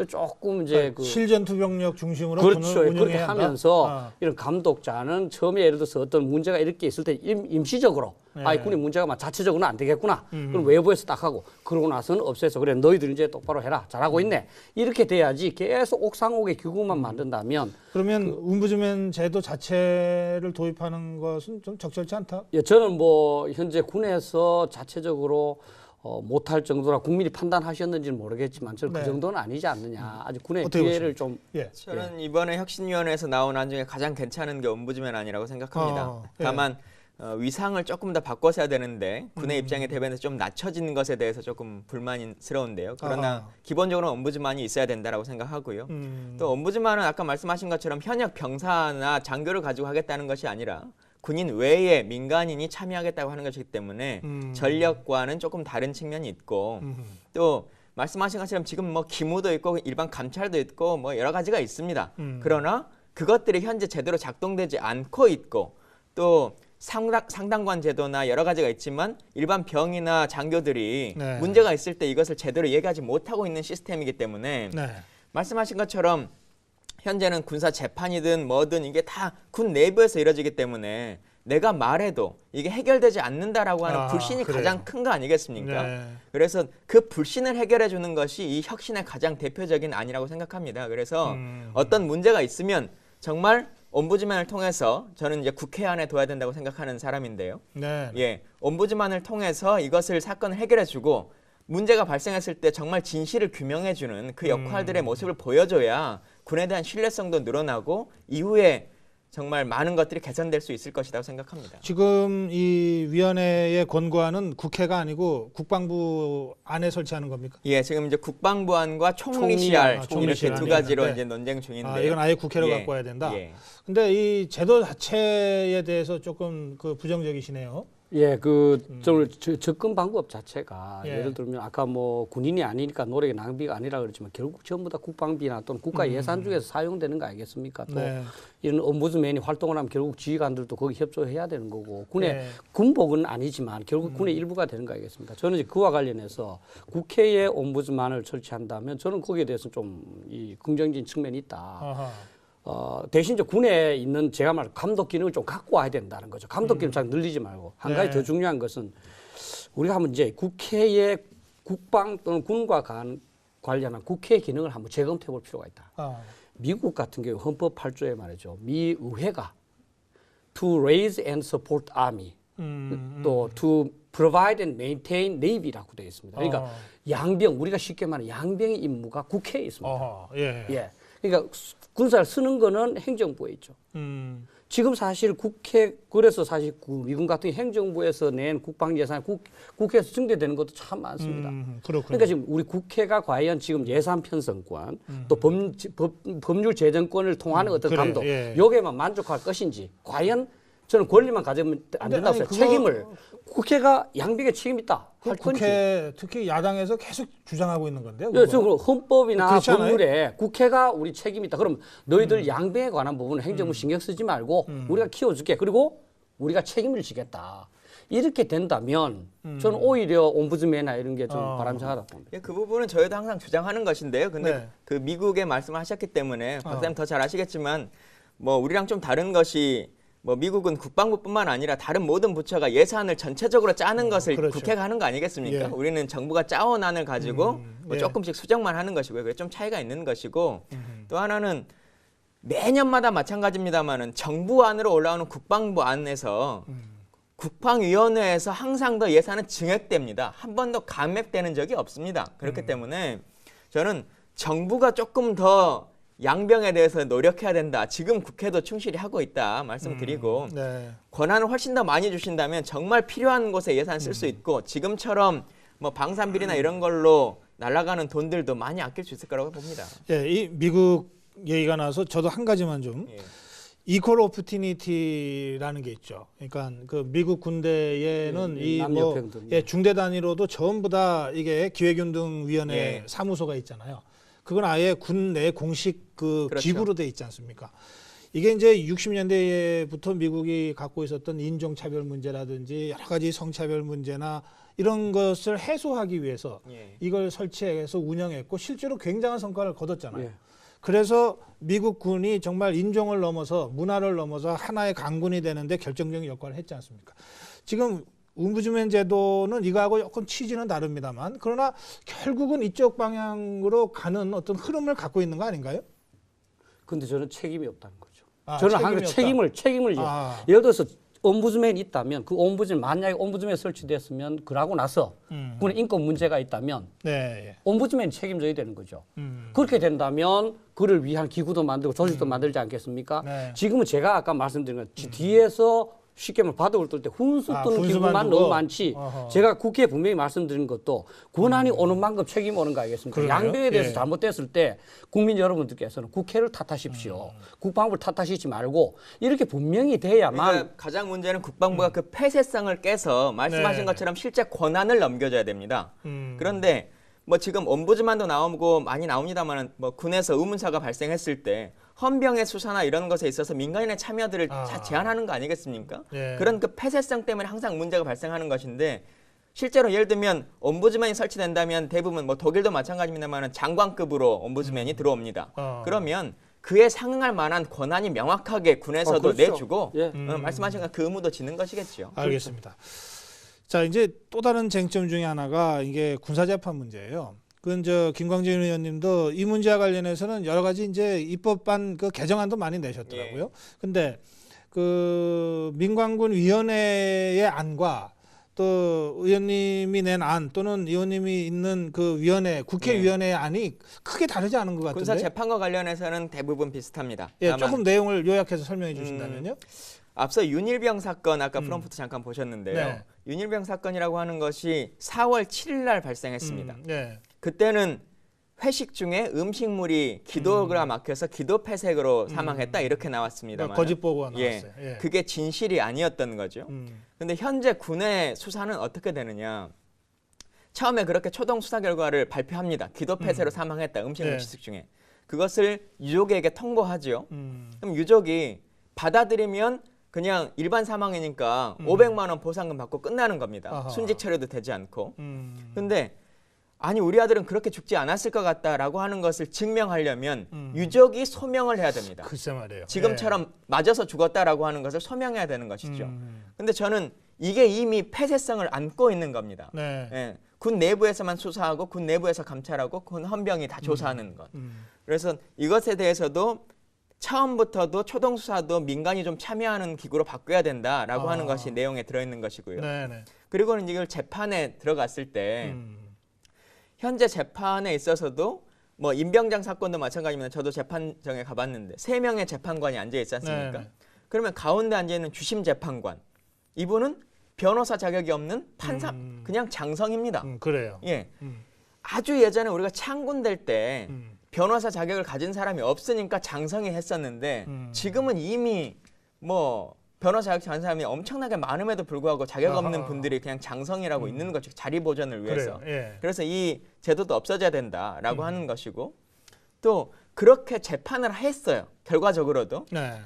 조금 이제 그 실전투 병력 중심으로 그렇죠. 군을 그렇게 운영해야 하면서 이런 감독자는 처음에 예를 들어서 어떤 문제가 이렇게 있을 때 임시적으로 이 군이 문제가 막 자체적으로는 안 되겠구나. 그럼 외부에서 딱 하고 그러고 나서는 없애서 그래 너희들 이제 똑바로 해라. 잘하고 있네. 이렇게 돼야지 계속 옥상옥의 규구만 만든다면 그러면 운부주맨 제도 자체를 도입하는 것은 좀 적절치 않다. 예, 저는 뭐 현재 군에서 자체적으로 못할 정도라 국민이 판단하셨는지는 모르겠지만 저는 네. 그 정도는 아니지 않느냐. 아직 군의 어떻게 기회를 좀 예. 저는 이번에 혁신위원회에서 나온 안 중에 가장 괜찮은 게 옴부즈맨 안이라고 생각합니다. 예. 다만 위상을 조금 더 바꿔서야 되는데 군의 입장에 대변해서 좀 낮춰진 것에 대해서 조금 불만스러운데요. 그러나 기본적으로 옴부즈만이 있어야 된다라고 생각하고요. 또 옴부즈만은 아까 말씀하신 것처럼 현역 병사나 장교를 가지고 하겠다는 것이 아니라 군인 외에 민간인이 참여하겠다고 하는 것이기 때문에 전력과는 조금 다른 측면이 있고 또 말씀하신 것처럼 지금 뭐 기무도 있고 일반 감찰도 있고 뭐 여러 가지가 있습니다. 그러나 그것들이 현재 제대로 작동되지 않고 있고 또 상당관 제도나 여러 가지가 있지만 일반 병이나 장교들이 네. 문제가 있을 때 이것을 제대로 얘기하지 못하고 있는 시스템이기 때문에 네. 말씀하신 것처럼 현재는 군사 재판이든 뭐든 이게 다 군 내부에서 이루어지기 때문에 내가 말해도 이게 해결되지 않는다라고 하는 불신이 그래요. 가장 큰 거 아니겠습니까? 네. 그래서 그 불신을 해결해 주는 것이 이 혁신의 가장 대표적인 안이라고 생각합니다. 그래서 어떤 문제가 있으면 정말 옴부즈만을 통해서 저는 이제 국회 안에 둬야 된다고 생각하는 사람인데요. 네. 예, 옴부즈만을 통해서 이것을 사건을 해결해 주고 문제가 발생했을 때 정말 진실을 규명해 주는 그 역할들의 모습을 보여줘야 군에 대한 신뢰성도 늘어나고 이후에 정말 많은 것들이 개선될 수 있을 것이라고 생각합니다. 지금 이 위원회의 권고안은 국회가 아니고 국방부 안에 설치하는 겁니까? 예, 지금 이제 국방부안과 총리시알 이렇게 총리시알 두 가지로 네. 이제 논쟁 중인데요. 아, 이건 아예 국회로 예, 갖고 와야 된다. 예. 근데 이 제도 자체에 대해서 조금 그 부정적이시네요. 예, 좀 접근 방법 자체가 예. 예를 들면 아까 뭐 군인이 아니니까 노력의 낭비가 아니라 그랬지만 결국 전부 다 국방비나 또는 국가 예산 중에서 사용되는 거 아니겠습니까? 또 네. 이런 옴부즈맨이 활동을 하면 결국 지휘관들도 거기 협조해야 되는 거고 군의 네. 군복은 아니지만 결국 군의 일부가 되는 거 아니겠습니까? 저는 이제 그와 관련해서 국회에 옴부즈만을 설치한다면 저는 거기에 대해서 좀 이 긍정적인 측면이 있다. 아하. 대신 이제 군에 있는 제가 말 감독 기능을 좀 갖고 와야 된다는 거죠. 감독 기능 잘 늘리지 말고 한 가지 네. 더 중요한 것은 우리가 한번 이제 국회의 국방 또는 군과 관련한 국회 기능을 한번 재검토해 볼 필요가 있다. 아. 미국 같은 경우 헌법 8조에 말이죠. 미 의회가 to raise and support army 또 to provide and maintain navy라고 되어 있습니다. 그러니까 양병 우리가 쉽게 말하는 양병의 임무가 국회에 있습니다. 어허. 예. 예. 그러니까 군사를 쓰는 거는 행정부에 있죠. 지금 사실 그래서 사실 미군 같은 행정부에서 낸 국방 예산 국회에서 증대되는 것도 참 많습니다. 그렇군요. 그러니까 지금 우리 국회가 과연 지금 예산 편성권 또 법률 제정권을 통하는 어떤 그래요. 감독 예. 여기에만 만족할 것인지 과연 저는 권리만 가지면 안 된다고 아니, 해요. 그거- 책임을 국회가 양비의 책임이 있다 그 할 건지. 국회 특히 야당에서 계속 주장하고 있는 건데요. 예, 그거. 저 헌법이나 그렇지 않아요? 법률에 국회가 우리 책임이 있다. 그럼 너희들 양배에 관한 부분은 행정부 신경 쓰지 말고 우리가 키워줄게. 그리고 우리가 책임을 지겠다. 이렇게 된다면 저는 오히려 옴부즈맨이나 이런 게 좀 바람직하다고 봅니다. 예, 그 부분은 저희도 항상 주장하는 것인데요. 근데 네. 그 미국의 말씀을 하셨기 때문에 박사님 더 잘 아시겠지만 뭐 우리랑 좀 다른 것이 뭐 미국은 국방부뿐만 아니라 다른 모든 부처가 예산을 전체적으로 짜는 것을 그렇죠. 국회가 하는 거 아니겠습니까? 예. 우리는 정부가 짜온 안을 가지고 뭐 예. 조금씩 수정만 하는 것이고요. 그게 좀 차이가 있는 것이고 또 하나는 매년마다 마찬가지입니다만은 정부 안으로 올라오는 국방부 안에서 국방위원회에서 항상 더 예산은 증액됩니다. 한 번도 감액되는 적이 없습니다. 그렇기 때문에 저는 정부가 조금 더 양병에 대해서 노력해야 된다. 지금 국회도 충실히 하고 있다 말씀드리고 네. 권한을 훨씬 더 많이 주신다면 정말 필요한 곳에 예산 쓸 수 있고 지금처럼 뭐 방산비리나 이런 걸로 날아가는 돈들도 많이 아낄 수 있을 거라고 봅니다. 예, 이 미국 얘기가 나와서 저도 한 가지만 좀 예. 이퀄 오프티니티라는 게 있죠. 그러니까 그 미국 군대에는 이 뭐 남녀평등. 예, 중대 단위로도 전부 다 이게 기획윤등위원회 예. 사무소가 있잖아요. 그건 아예 군 내 공식 그 그렇죠. 기구로 돼 있지 않습니까? 이게 이제 60년대부터 미국이 갖고 있었던 인종차별 문제라든지 여러 가지 성차별 문제나 이런 것을 해소하기 위해서 예. 이걸 설치해서 운영했고 실제로 굉장한 성과를 거뒀잖아요. 예. 그래서 미국 군이 정말 인종을 넘어서 문화를 넘어서 하나의 강군이 되는데 결정적인 역할을 했지 않습니까? 지금 옴부즈맨 제도는 이거하고 조금 취지는 다릅니다만 그러나 결국은 이쪽 방향으로 가는 어떤 흐름을 갖고 있는 거 아닌가요? 근데 저는 책임이 없다는 거죠. 아, 저는 책임이 항상 없다. 책임을 아. 예를 들어서 옴부즈맨이 있다면 그 옴부즈맨 만약에 옴부즈맨이 설치됐으면 그러고 나서 군에 인권 문제가 있다면 네. 예. 옴부즈맨이 책임져야 되는 거죠. 그렇게 된다면 그를 위한 기구도 만들고 조직도 만들지 않겠습니까? 네. 지금은 제가 아까 말씀드린 것 뒤에서 쉽게 말하면 바둑을 뜰 때 훈수 뜨는 훈수만 기구만 두고? 너무 많지. 어허. 제가 국회에 분명히 말씀드린 것도 권한이 오는 만큼 책임이 오는 거 알겠습니까? 그러네요. 양병에 대해서 예. 잘못됐을 때 국민 여러분들께서는 국회를 탓하십시오. 국방부를 탓하시지 말고 이렇게 분명히 돼야만 그러니까 가장 문제는 국방부가 그 폐쇄성을 깨서 말씀하신 네. 것처럼 실제 권한을 넘겨줘야 됩니다. 그런데 뭐 지금 옴부즈만도 나오고 많이 나옵니다만 뭐 군에서 의문사가 발생했을 때 헌병의 수사나 이런 것에 있어서 민간인의 참여들을 다 제한하는 거 아니겠습니까? 예. 그런 그 폐쇄성 때문에 항상 문제가 발생하는 것인데 실제로 예를 들면 옴부즈맨이 설치된다면 대부분 뭐 독일도 마찬가지입니다만 장관급으로 옴부즈맨이 들어옵니다. 그러면 그에 상응할 만한 권한이 명확하게 군에서도 그렇죠. 내주고 예. 말씀하신 그 의무도 지는 것이겠죠. 알겠습니다. 자, 이제 또 다른 쟁점 중에 하나가 이게 군사재판 문제예요. 그건 김광진 의원님도 이 문제와 관련해서는 여러 가지 이제 입법안 그 개정안도 많이 내셨더라고요. 근데 그 민관군 위원회의 안과 또 의원님이 낸 안 또는 의원님이 있는 그 위원회 국회위원회의 안이 크게 다르지 않은 것 같은데. 군사 재판과 관련해서는 대부분 비슷합니다. 예, 다만 조금 내용을 요약해서 설명해 주신다면요. 앞서 윤일병 사건 아까 프롬프트 잠깐 보셨는데요. 네. 윤일병 사건이라고 하는 것이 4월 7일 날 발생했습니다. 네. 그때는 회식 중에 음식물이 기도가 막혀서 기도 폐색으로 사망했다 이렇게 나왔습니다만 거짓 보고가 나왔어요. 예, 그게 진실이 아니었던 거죠. 근데 현재 군의 수사는 어떻게 되느냐? 처음에 그렇게 초동 수사 결과를 발표합니다. 기도 폐쇄로 사망했다. 음식물 네. 취식 중에. 그것을 유족에게 통보하죠. 그럼 유족이 받아들이면 그냥 일반 사망이니까 500만 원 보상금 받고 끝나는 겁니다. 아하. 순직 처리도 되지 않고. 근데 아니 우리 아들은 그렇게 죽지 않았을 것 같다라고 하는 것을 증명하려면 유족이 소명을 해야 됩니다. 글쎄 말이에요. 지금처럼 맞아서 죽었다라고 하는 것을 소명해야 되는 것이죠. 근데 저는 이게 이미 폐쇄성을 안고 있는 겁니다. 네. 예, 군 내부에서만 수사하고 군 내부에서 감찰하고 군 헌병이 다 조사하는 것. 그래서 이것에 대해서도 처음부터도 초동 수사도 민간이 좀 참여하는 기구로 바꿔야 된다라고 하는 것이 내용에 들어있는 것이고요. 네. 그리고는 이걸 재판에 들어갔을 때 현재 재판에 있어서도 뭐 임병장 사건도 마찬가지입니다. 저도 재판정에 가봤는데 3명의 재판관이 앉아 있지 않습니까? 네. 그러면 가운데 앉아 있는 주심 재판관 이분은 변호사 자격이 없는 판사 그냥 장성입니다. 그래요. 예, 아주 예전에 우리가 창군될 때 변호사 자격을 가진 사람이 없으니까 장성이 했었는데 지금은 이미 뭐 변호사 자격 가진 사람이 엄청나게 많음에도 불구하고 자격 없는 아하. 분들이 그냥 장성이라고 있는 거죠. 자리 보전을 위해서. 그래요. 예. 그래서 이 제도도 없어져야 된다라고 하는 것이고 또 그렇게 재판을 했어요. 결과적으로도. 네.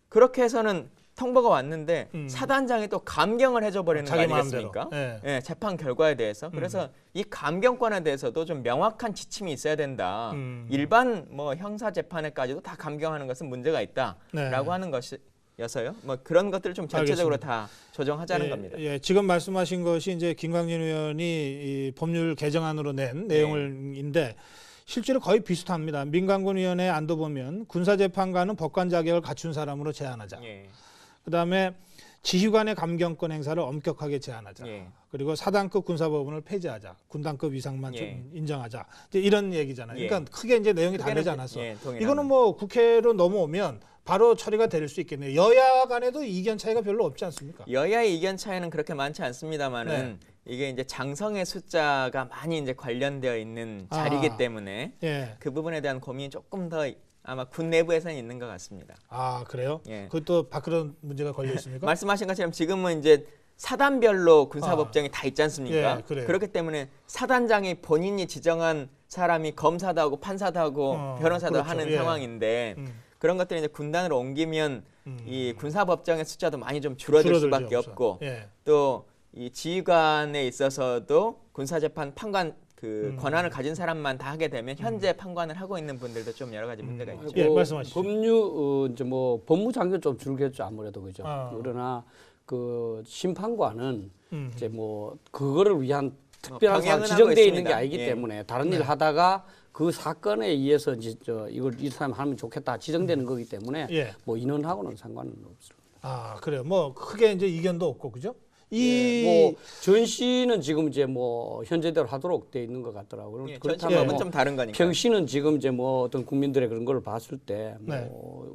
그렇게 해서는 통보가 왔는데 사단장이 또 감경을 해줘 버리는 거 자기 아니겠습니까? 마음대로. 예. 예, 재판 결과에 대해서. 그래서 이 감경권에 대해서도 좀 명확한 지침이 있어야 된다. 일반 뭐 형사 재판에까지도 다 감경하는 것은 문제가 있다라고 네. 하는 것이어서요. 뭐 그런 것들을 좀 전체적으로 알겠습니다. 다 조정하자는 예, 겁니다. 예, 지금 말씀하신 것이 이제 김광진 의원이 이 법률 개정안으로 낸 내용인데 실제로 거의 비슷합니다. 민간군위원회 안도 보면 군사재판관은 법관 자격을 갖춘 사람으로 제한하자. 예. 그다음에 지휘관의 감경권 행사를 엄격하게 제한하자. 예. 그리고 사단급 군사법원을 폐지하자. 군단급 이상만 예. 인정하자. 이제 이런 얘기잖아요. 예. 그러니까 크게 이제 내용이 크게는 다르지 않았어. 예, 동일합니다. 이거는 뭐 국회로 넘어오면 바로 처리가 될 수 있겠네요. 여야 간에도 이견 차이가 별로 없지 않습니까? 여야의 이견 차이는 그렇게 많지 않습니다만은 이게 이제 장성의 숫자가 많이 이제 관련되어 있는 자리이기 때문에 예. 그 부분에 대한 고민이 조금 더 아마 군 내부에서는 있는 것 같습니다. 아, 그래요? 예. 그것도 그런 문제가 걸려 있습니까? 말씀하신 것처럼 지금은 이제 사단별로 군사법정이 다 있지 않습니까? 예, 그래요. 그렇기 때문에 사단장이 본인이 지정한 사람이 검사도 하고 판사도 하고 변호사도 그렇죠. 하는 예. 상황인데 그런 것들이 이제 군단으로 옮기면 이 군사법정의 숫자도 많이 좀 줄어들 줄어들죠, 수밖에 없어. 없고 예. 또 이 지휘관에 있어서도 군사재판 판관 그 권한을 가진 사람만 다 하게 되면 현재 판관을 하고 있는 분들도 좀 여러 가지 문제가 있죠. 예, 말씀하시죠. 이제 뭐 법무장관 좀 줄겠죠 아무래도 그죠. 그러나 그 심판관은 이제 뭐 그거를 위한 특별한 사람 병행은 하고 지정되어 있는 게 있습니다. 아니기 예. 때문에 다른 일 하다가 그 사건에 의해서 이제 이 사람 하면 좋겠다 지정되는 거기 때문에 예. 뭐 인원하고는 상관은 없습니다. 아, 그래요. 뭐 크게 이제 이견도 없고 그죠? 뭐 전시는 지금 이제 뭐 현재대로 하도록 돼 있는 것 같더라고요. 예, 그렇다면 전시법은 뭐 좀 다른 거니까. 평시는 지금 이제 뭐 어떤 국민들의 그런 걸 봤을 때 뭐 네.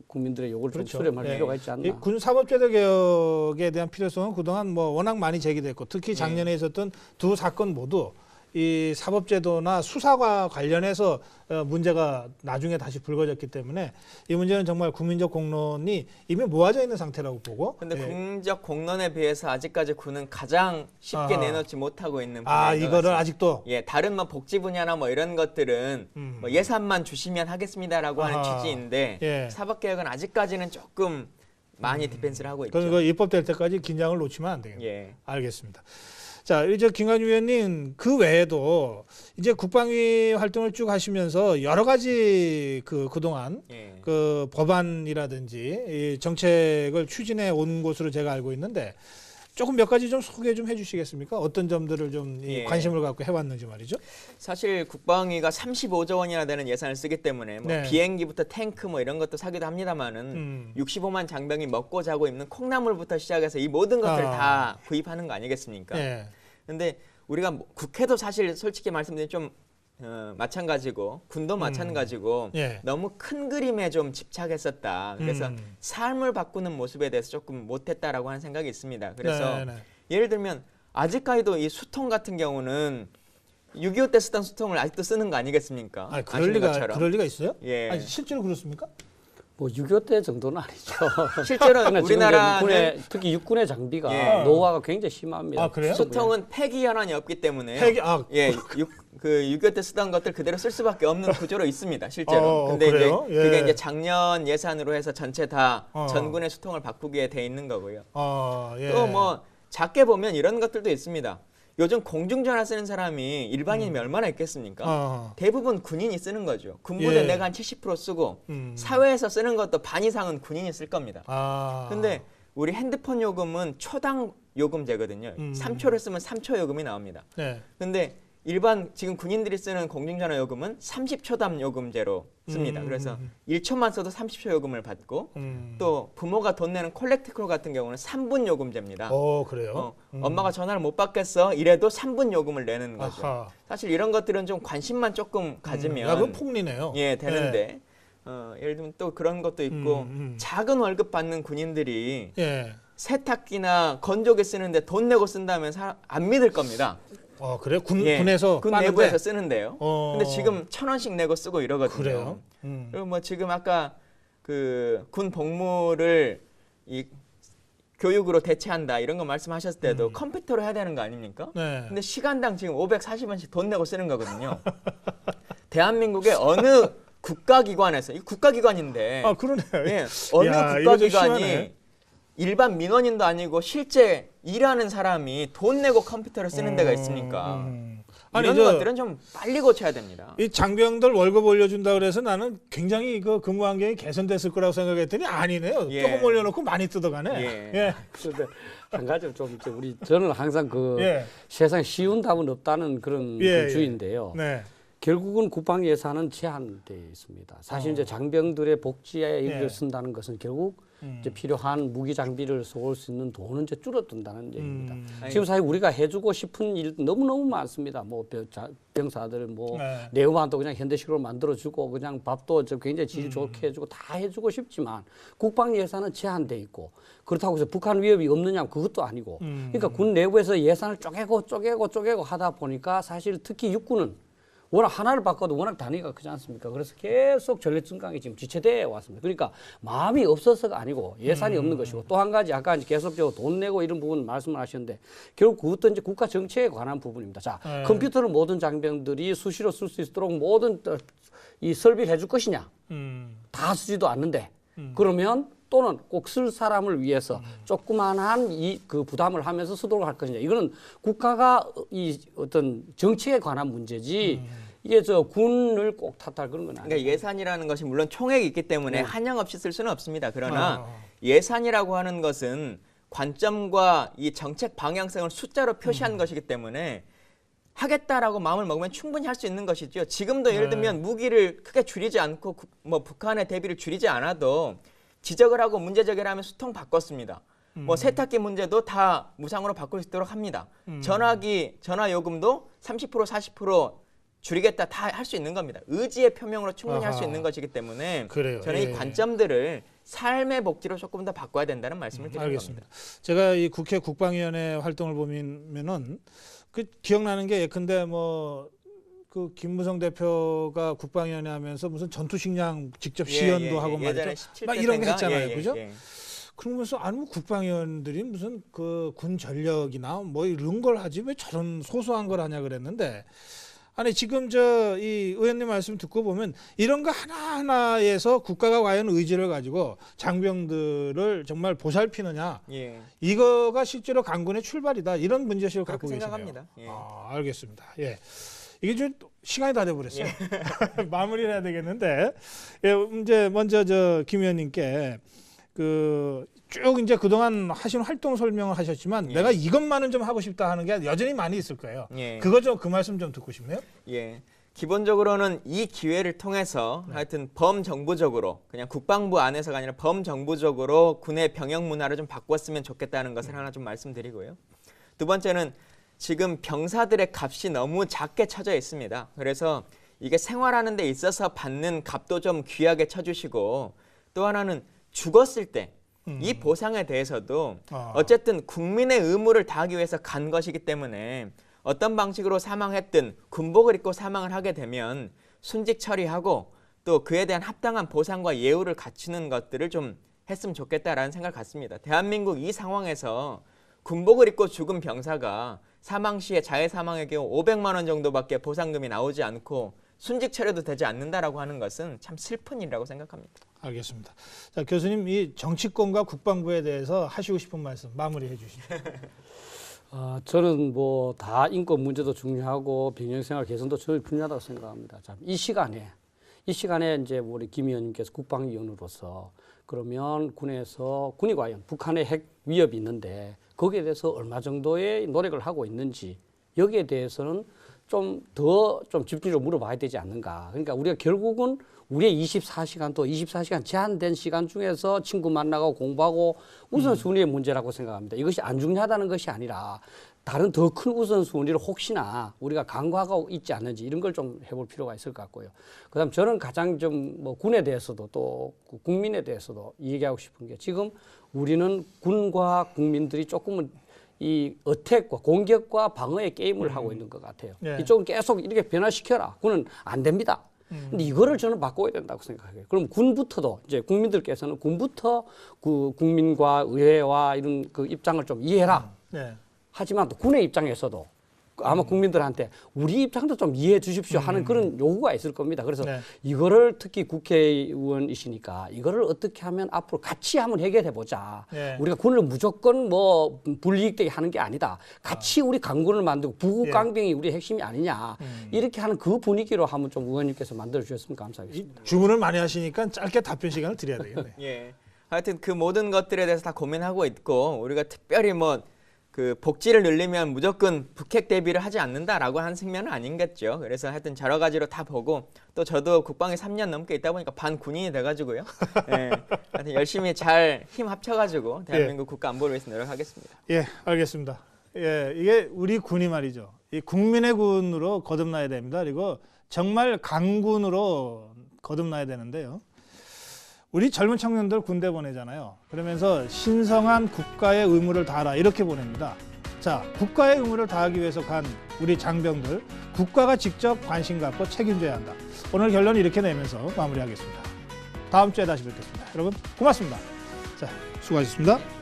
국민들의 요구를 그렇죠. 좀 수렴할 예. 필요가 있지 않나. 이 군사법제도 개혁에 대한 필요성은 그동안 뭐 워낙 많이 제기됐고 특히 작년에 있었던 두 사건 모두 이 사법제도나 수사와 관련해서 문제가 나중에 다시 불거졌기 때문에 이 문제는 정말 국민적 공론이 이미 모아져 있는 상태라고 보고. 근데 예. 국민적 공론에 비해서 아직까지 군은 가장 쉽게 아하. 내놓지 못하고 있는 아, 분야인 것 이거를 같습니다. 아직도. 예, 다른 뭐 복지 분야나 뭐 이런 것들은 뭐 예산만 주시면 하겠습니다라고 하는 아하. 취지인데 예. 사법개혁은 아직까지는 조금 많이 디펜스를 하고 있죠. 그러니까 입법될 때까지 긴장을 놓치면 안 되겠네요. 예. 알겠습니다. 자, 이제 김관주 위원님 그 외에도 이제 국방위 활동을 쭉 하시면서 여러 가지 그동안 예. 그 법안이라든지 이 정책을 추진해 온 것으로 제가 알고 있는데 조금 몇 가지 좀 소개 좀 해주시겠습니까? 어떤 점들을 좀 이 예. 관심을 갖고 해왔는지 말이죠. 사실 국방위가 35조 원이나 되는 예산을 쓰기 때문에 뭐 네. 비행기부터 탱크 뭐 이런 것도 사기도 합니다만은 65만 장병이 먹고 자고 입는 콩나물부터 시작해서 이 모든 것들을 다 구입하는 거 아니겠습니까? 네. 근데 우리가 국회도 사실 솔직히 말씀드리면 좀 마찬가지고 군도 마찬가지고 예. 너무 큰 그림에 좀 집착했었다. 그래서 삶을 바꾸는 모습에 대해서 조금 못했다라고 하는 생각이 있습니다. 그래서 네, 네. 예를 들면 아직까지도 이 수통 같은 경우는 6.25 때 쓰던 수통을 아직도 쓰는 거 아니겠습니까? 아, 아시는 것처럼. 그럴 리가 있어요? 예. 아니, 실제로 그렇습니까? 뭐 6.25 때 정도는 아니죠. 실제로 지금 이제 우리나라는 육군의, 특히 육군의 장비가 예. 노화가 굉장히 심합니다. 아, 그래요? 수통은 폐기 현안이 없기 때문에 폐기, 그 6.25 때 쓰던 것들 그대로 쓸 수밖에 없는 구조로 있습니다, 실제로. 근데 그래요? 이제 예. 그게 이제 작년 예산으로 해서 전체 다 어. 전군의 수통을 바꾸게 돼 있는 거고요. 예. 또 뭐 작게 보면 이런 것들도 있습니다. 요즘 공중전화 쓰는 사람이 일반인이 얼마나 있겠습니까? 대부분 군인이 쓰는 거죠. 군부대 예. 내가 한 70% 쓰고 사회에서 쓰는 것도 반 이상은 군인이 쓸 겁니다. 근데 우리 핸드폰 요금은 초당 요금제거든요. 3초를 쓰면 3초 요금이 나옵니다. 네. 근데 일반 지금 군인들이 쓰는 공중전화 요금은 30초당 요금제로 씁니다. 그래서 1초만 써도 30초 요금을 받고 또 부모가 돈 내는 콜렉트콜 같은 경우는 3분 요금제입니다. 그래요? 엄마가 전화를 못 받겠어 이래도 3분 요금을 내는 거죠. 아하. 사실 이런 것들은 좀 관심만 조금 가지면 야, 그건 폭리네요. 예 되는데 예를 들면 또 그런 것도 있고 작은 월급 받는 군인들이 예. 세탁기나 건조기 쓰는데 돈 내고 쓴다면 안 믿을 겁니다. 그래요? 예, 군에서 군 빠는데? 내부에서 쓰는데요. 어. 근데 지금 1,000원씩 내고 쓰고 이러거든요. 그래요? 그리고 뭐 지금 아까 그 군 복무를 이 교육으로 대체한다 이런 거 말씀하셨을 때도 컴퓨터로 해야 되는 거 아닙니까? 네. 근데 시간당 지금 540원씩 돈 내고 쓰는 거거든요. 대한민국의 어느 국가기관에서 이 국가기관인데 그러네. 예, 어느 야, 이거 좀 국가기관이 심하네. 일반 민원인도 아니고 실제 일하는 사람이 돈 내고 컴퓨터를 쓰는 데가 있습니까? 이런 것들은 좀 빨리 고쳐야 됩니다. 이 장병들 월급 올려준다 그래서 나는 굉장히 그 근무 환경이 개선됐을 거라고 생각했더니 아니네요. 예. 조금 올려놓고 많이 뜯어가네. 예. 그런데 한 가지 좀 저는 항상 예. 세상에 쉬운 답은 없다는 그런 예, 그 주의인데요. 네. 결국은 국방 예산은 제한되어 있습니다. 사실 이제 장병들의 복지에 예. 이걸 쓴다는 것은 결국 이제 필요한 무기 장비를 쏠 수 있는 돈은 이제 줄어든다는 얘기입니다. 지금 사실 우리가 해주고 싶은 일 너무 많습니다. 뭐 병사들 뭐 네. 내후반도 그냥 현대식으로 만들어주고 그냥 밥도 굉장히 질 좋게 해주고 다 해주고 싶지만 국방 예산은 제한돼 있고 그렇다고 해서 북한 위협이 없느냐 그것도 아니고 그러니까 군 내부에서 예산을 쪼개고 하다 보니까 사실 특히 육군은 워낙 하나를 바꿔도 워낙 단위가 크지 않습니까? 그래서 계속 전력 증강이 지금 지체되어 왔습니다. 그러니까 마음이 없어서가 아니고 예산이 없는 것이고 또 한 가지 아까 이제 계속적으로 돈 내고 이런 부분 말씀을 하셨는데 결국 그것도 이제 국가 정책에 관한 부분입니다. 자, 컴퓨터를 모든 장병들이 수시로 쓸 수 있도록 모든 이 설비를 해줄 것이냐? 다 쓰지도 않는데 그러면 또는 꼭 쓸 사람을 위해서 조그만한 그 부담을 하면서 쓰도록 할 것이냐. 이거는 국가가 이 어떤 정책에 관한 문제지 이게 저 군을 꼭 탓할 그런 건 아니에요. 그러니까 예산이라는 것이 물론 총액이 있기 때문에 한영 없이 쓸 수는 없습니다. 그러나 예산이라고 하는 것은 관점과 이 정책 방향성을 숫자로 표시한 것이기 때문에 하겠다라고 마음을 먹으면 충분히 할 수 있는 것이죠. 지금도 예를 들면 무기를 크게 줄이지 않고 뭐 북한의 대비를 줄이지 않아도 지적을 하고 문제 제기를 하면 수통 바꿨습니다. 뭐 세탁기 문제도 다 무상으로 바꿀 수 있도록 합니다. 전화기 전화 요금도 30% 40% 줄이겠다 다 할 수 있는 겁니다. 의지의 표명으로 충분히 할 수 있는 것이기 때문에 그래요. 저는 예. 이 관점들을 삶의 복지로 조금 더 바꿔야 된다는 말씀을 드리는 알겠습니다. 겁니다. 제가 이 국회 국방위원회 활동을 보면은 그 기억나는 게 예컨대 뭐 그 김무성 대표가 국방위원회 하면서 무슨 전투식량 직접 시연도 하고 말이죠. 막 이런 거 했잖아요, 그죠? 그러면서 아니 뭐 국방위원들이 무슨 그 군 전력이나 뭐 이런 걸 하지 왜 저런 소소한 걸 하냐 그랬는데 아니 지금 이 의원님 말씀 듣고 보면 이런 거 하나하나에서 국가가 과연 의지를 가지고 장병들을 정말 보살피느냐 예. 이거가 실제로 강군의 출발이다 이런 문제의식을 그렇게 갖고 계시네요. 생각합니다. 예. 알겠습니다. 예. 이게 좀 시간이 다 돼버렸어요. 마무리를 해야 되겠는데 예, 이제 먼저 김 의원님께 쭉 이제 그동안 하신 활동 설명을 하셨지만 예. 내가 이것만은 좀 하고 싶다 하는 게 여전히 많이 있을 거예요. 예. 그 말씀 좀 듣고 싶네요. 예. 기본적으로는 이 기회를 통해서 하여튼 범정부적으로 그냥 국방부 안에서가 아니라 범정부적으로 군의 병역 문화를 좀 바꿨으면 좋겠다는 것을 하나 좀 말씀드리고요. 두 번째는 지금 병사들의 값이 너무 작게 쳐져 있습니다. 그래서 이게 생활하는 데 있어서 받는 값도 좀 귀하게 쳐주시고 또 하나는 죽었을 때 이 보상에 대해서도 어쨌든 국민의 의무를 다하기 위해서 간 것이기 때문에 어떤 방식으로 사망했든 군복을 입고 사망을 하게 되면 순직 처리하고 또 그에 대한 합당한 보상과 예우를 갖추는 것들을 좀 했으면 좋겠다라는 생각을 갖습니다. 대한민국 이 상황에서 군복을 입고 죽은 병사가 사망 시에 자해 사망의 경우 500만 원 정도밖에 보상금이 나오지 않고 순직 처리도 되지 않는다라고 하는 것은 참 슬픈 일이라고 생각합니다. 알겠습니다. 자, 교수님 이 정치권과 국방부에 대해서 하시고 싶은 말씀 마무리해 주시죠. 저는 뭐 다 인권 문제도 중요하고 병영생활 개선도 제일 중요하다고 생각합니다. 자, 이 시간에 이제 우리 김 의원님께서 국방위원으로서 그러면 군이 과연 북한의 핵 위협이 있는데 거기에 대해서 얼마 정도의 노력을 하고 있는지 여기에 대해서는 좀 집중적으로 물어봐야 되지 않는가. 그러니까 우리가 결국은 우리의 24시간 제한된 시간 중에서 친구 만나고 공부하고 우선순위의 문제라고 생각합니다. 이것이 안 중요하다는 것이 아니라 다른 더 큰 우선순위를 혹시나 우리가 간과하고 있지 않는지 이런 걸 좀 해볼 필요가 있을 것 같고요. 그다음 저는 가장 뭐 군에 대해서도 또 국민에 대해서도 얘기하고 싶은 게 지금 우리는 군과 국민들이 조금은 이 어택과 공격과 방어의 게임을 하고 있는 것 같아요. 네. 이쪽은 계속 이렇게 변화시켜라. 그건 안 됩니다. 근데 이거를 저는 바꿔야 된다고 생각해요. 그럼 군부터도 이제 국민들께서는 군부터 국민과 의회와 이런 입장을 좀 이해해라. 네. 하지만 또 군의 입장에서도 아마 국민들한테 우리 입장도 좀 이해해 주십시오 하는 그런 요구가 있을 겁니다. 그래서 네. 이거를 특히 국회의원이시니까 이거를 어떻게 하면 앞으로 같이 한번 해결해 보자. 네. 우리가 군을 무조건 뭐 불이익되게 하는 게 아니다. 같이 우리 강군을 만들고 부국 강병이 우리 핵심이 아니냐. 이렇게 하는 그 분위기로 한번 좀 의원님께서 만들어 주셨으면 감사하겠습니다. 주문을 많이 하시니까 짧게 답변 시간을 드려야 되겠네요. 예. 하여튼 그 모든 것들에 대해서 다 고민하고 있고 우리가 특별히 복지를 늘리면 무조건 북핵 대비를 하지 않는다라고 하는 측면은 아닌겠죠. 그래서 하여튼 여러 가지로 다 보고 또 저도 국방에 3년 넘게 있다 보니까 반군인이 돼가지고요. 예, 하여튼 열심히 잘 힘 합쳐가지고 대한민국 국가 안보를 위해서 노력하겠습니다. 예, 알겠습니다. 예, 이게 우리 군이 말이죠. 이 국민의 군으로 거듭나야 됩니다. 그리고 정말 강군으로 거듭나야 되는데요. 우리 젊은 청년들 군대 보내잖아요. 그러면서 신성한 국가의 의무를 다하라 이렇게 보냅니다. 자, 국가의 의무를 다하기 위해서 간 우리 장병들, 국가가 직접 관심 갖고 책임져야 한다. 오늘 결론 이렇게 내면서 마무리하겠습니다. 다음 주에 다시 뵙겠습니다. 여러분 고맙습니다. 자, 수고하셨습니다.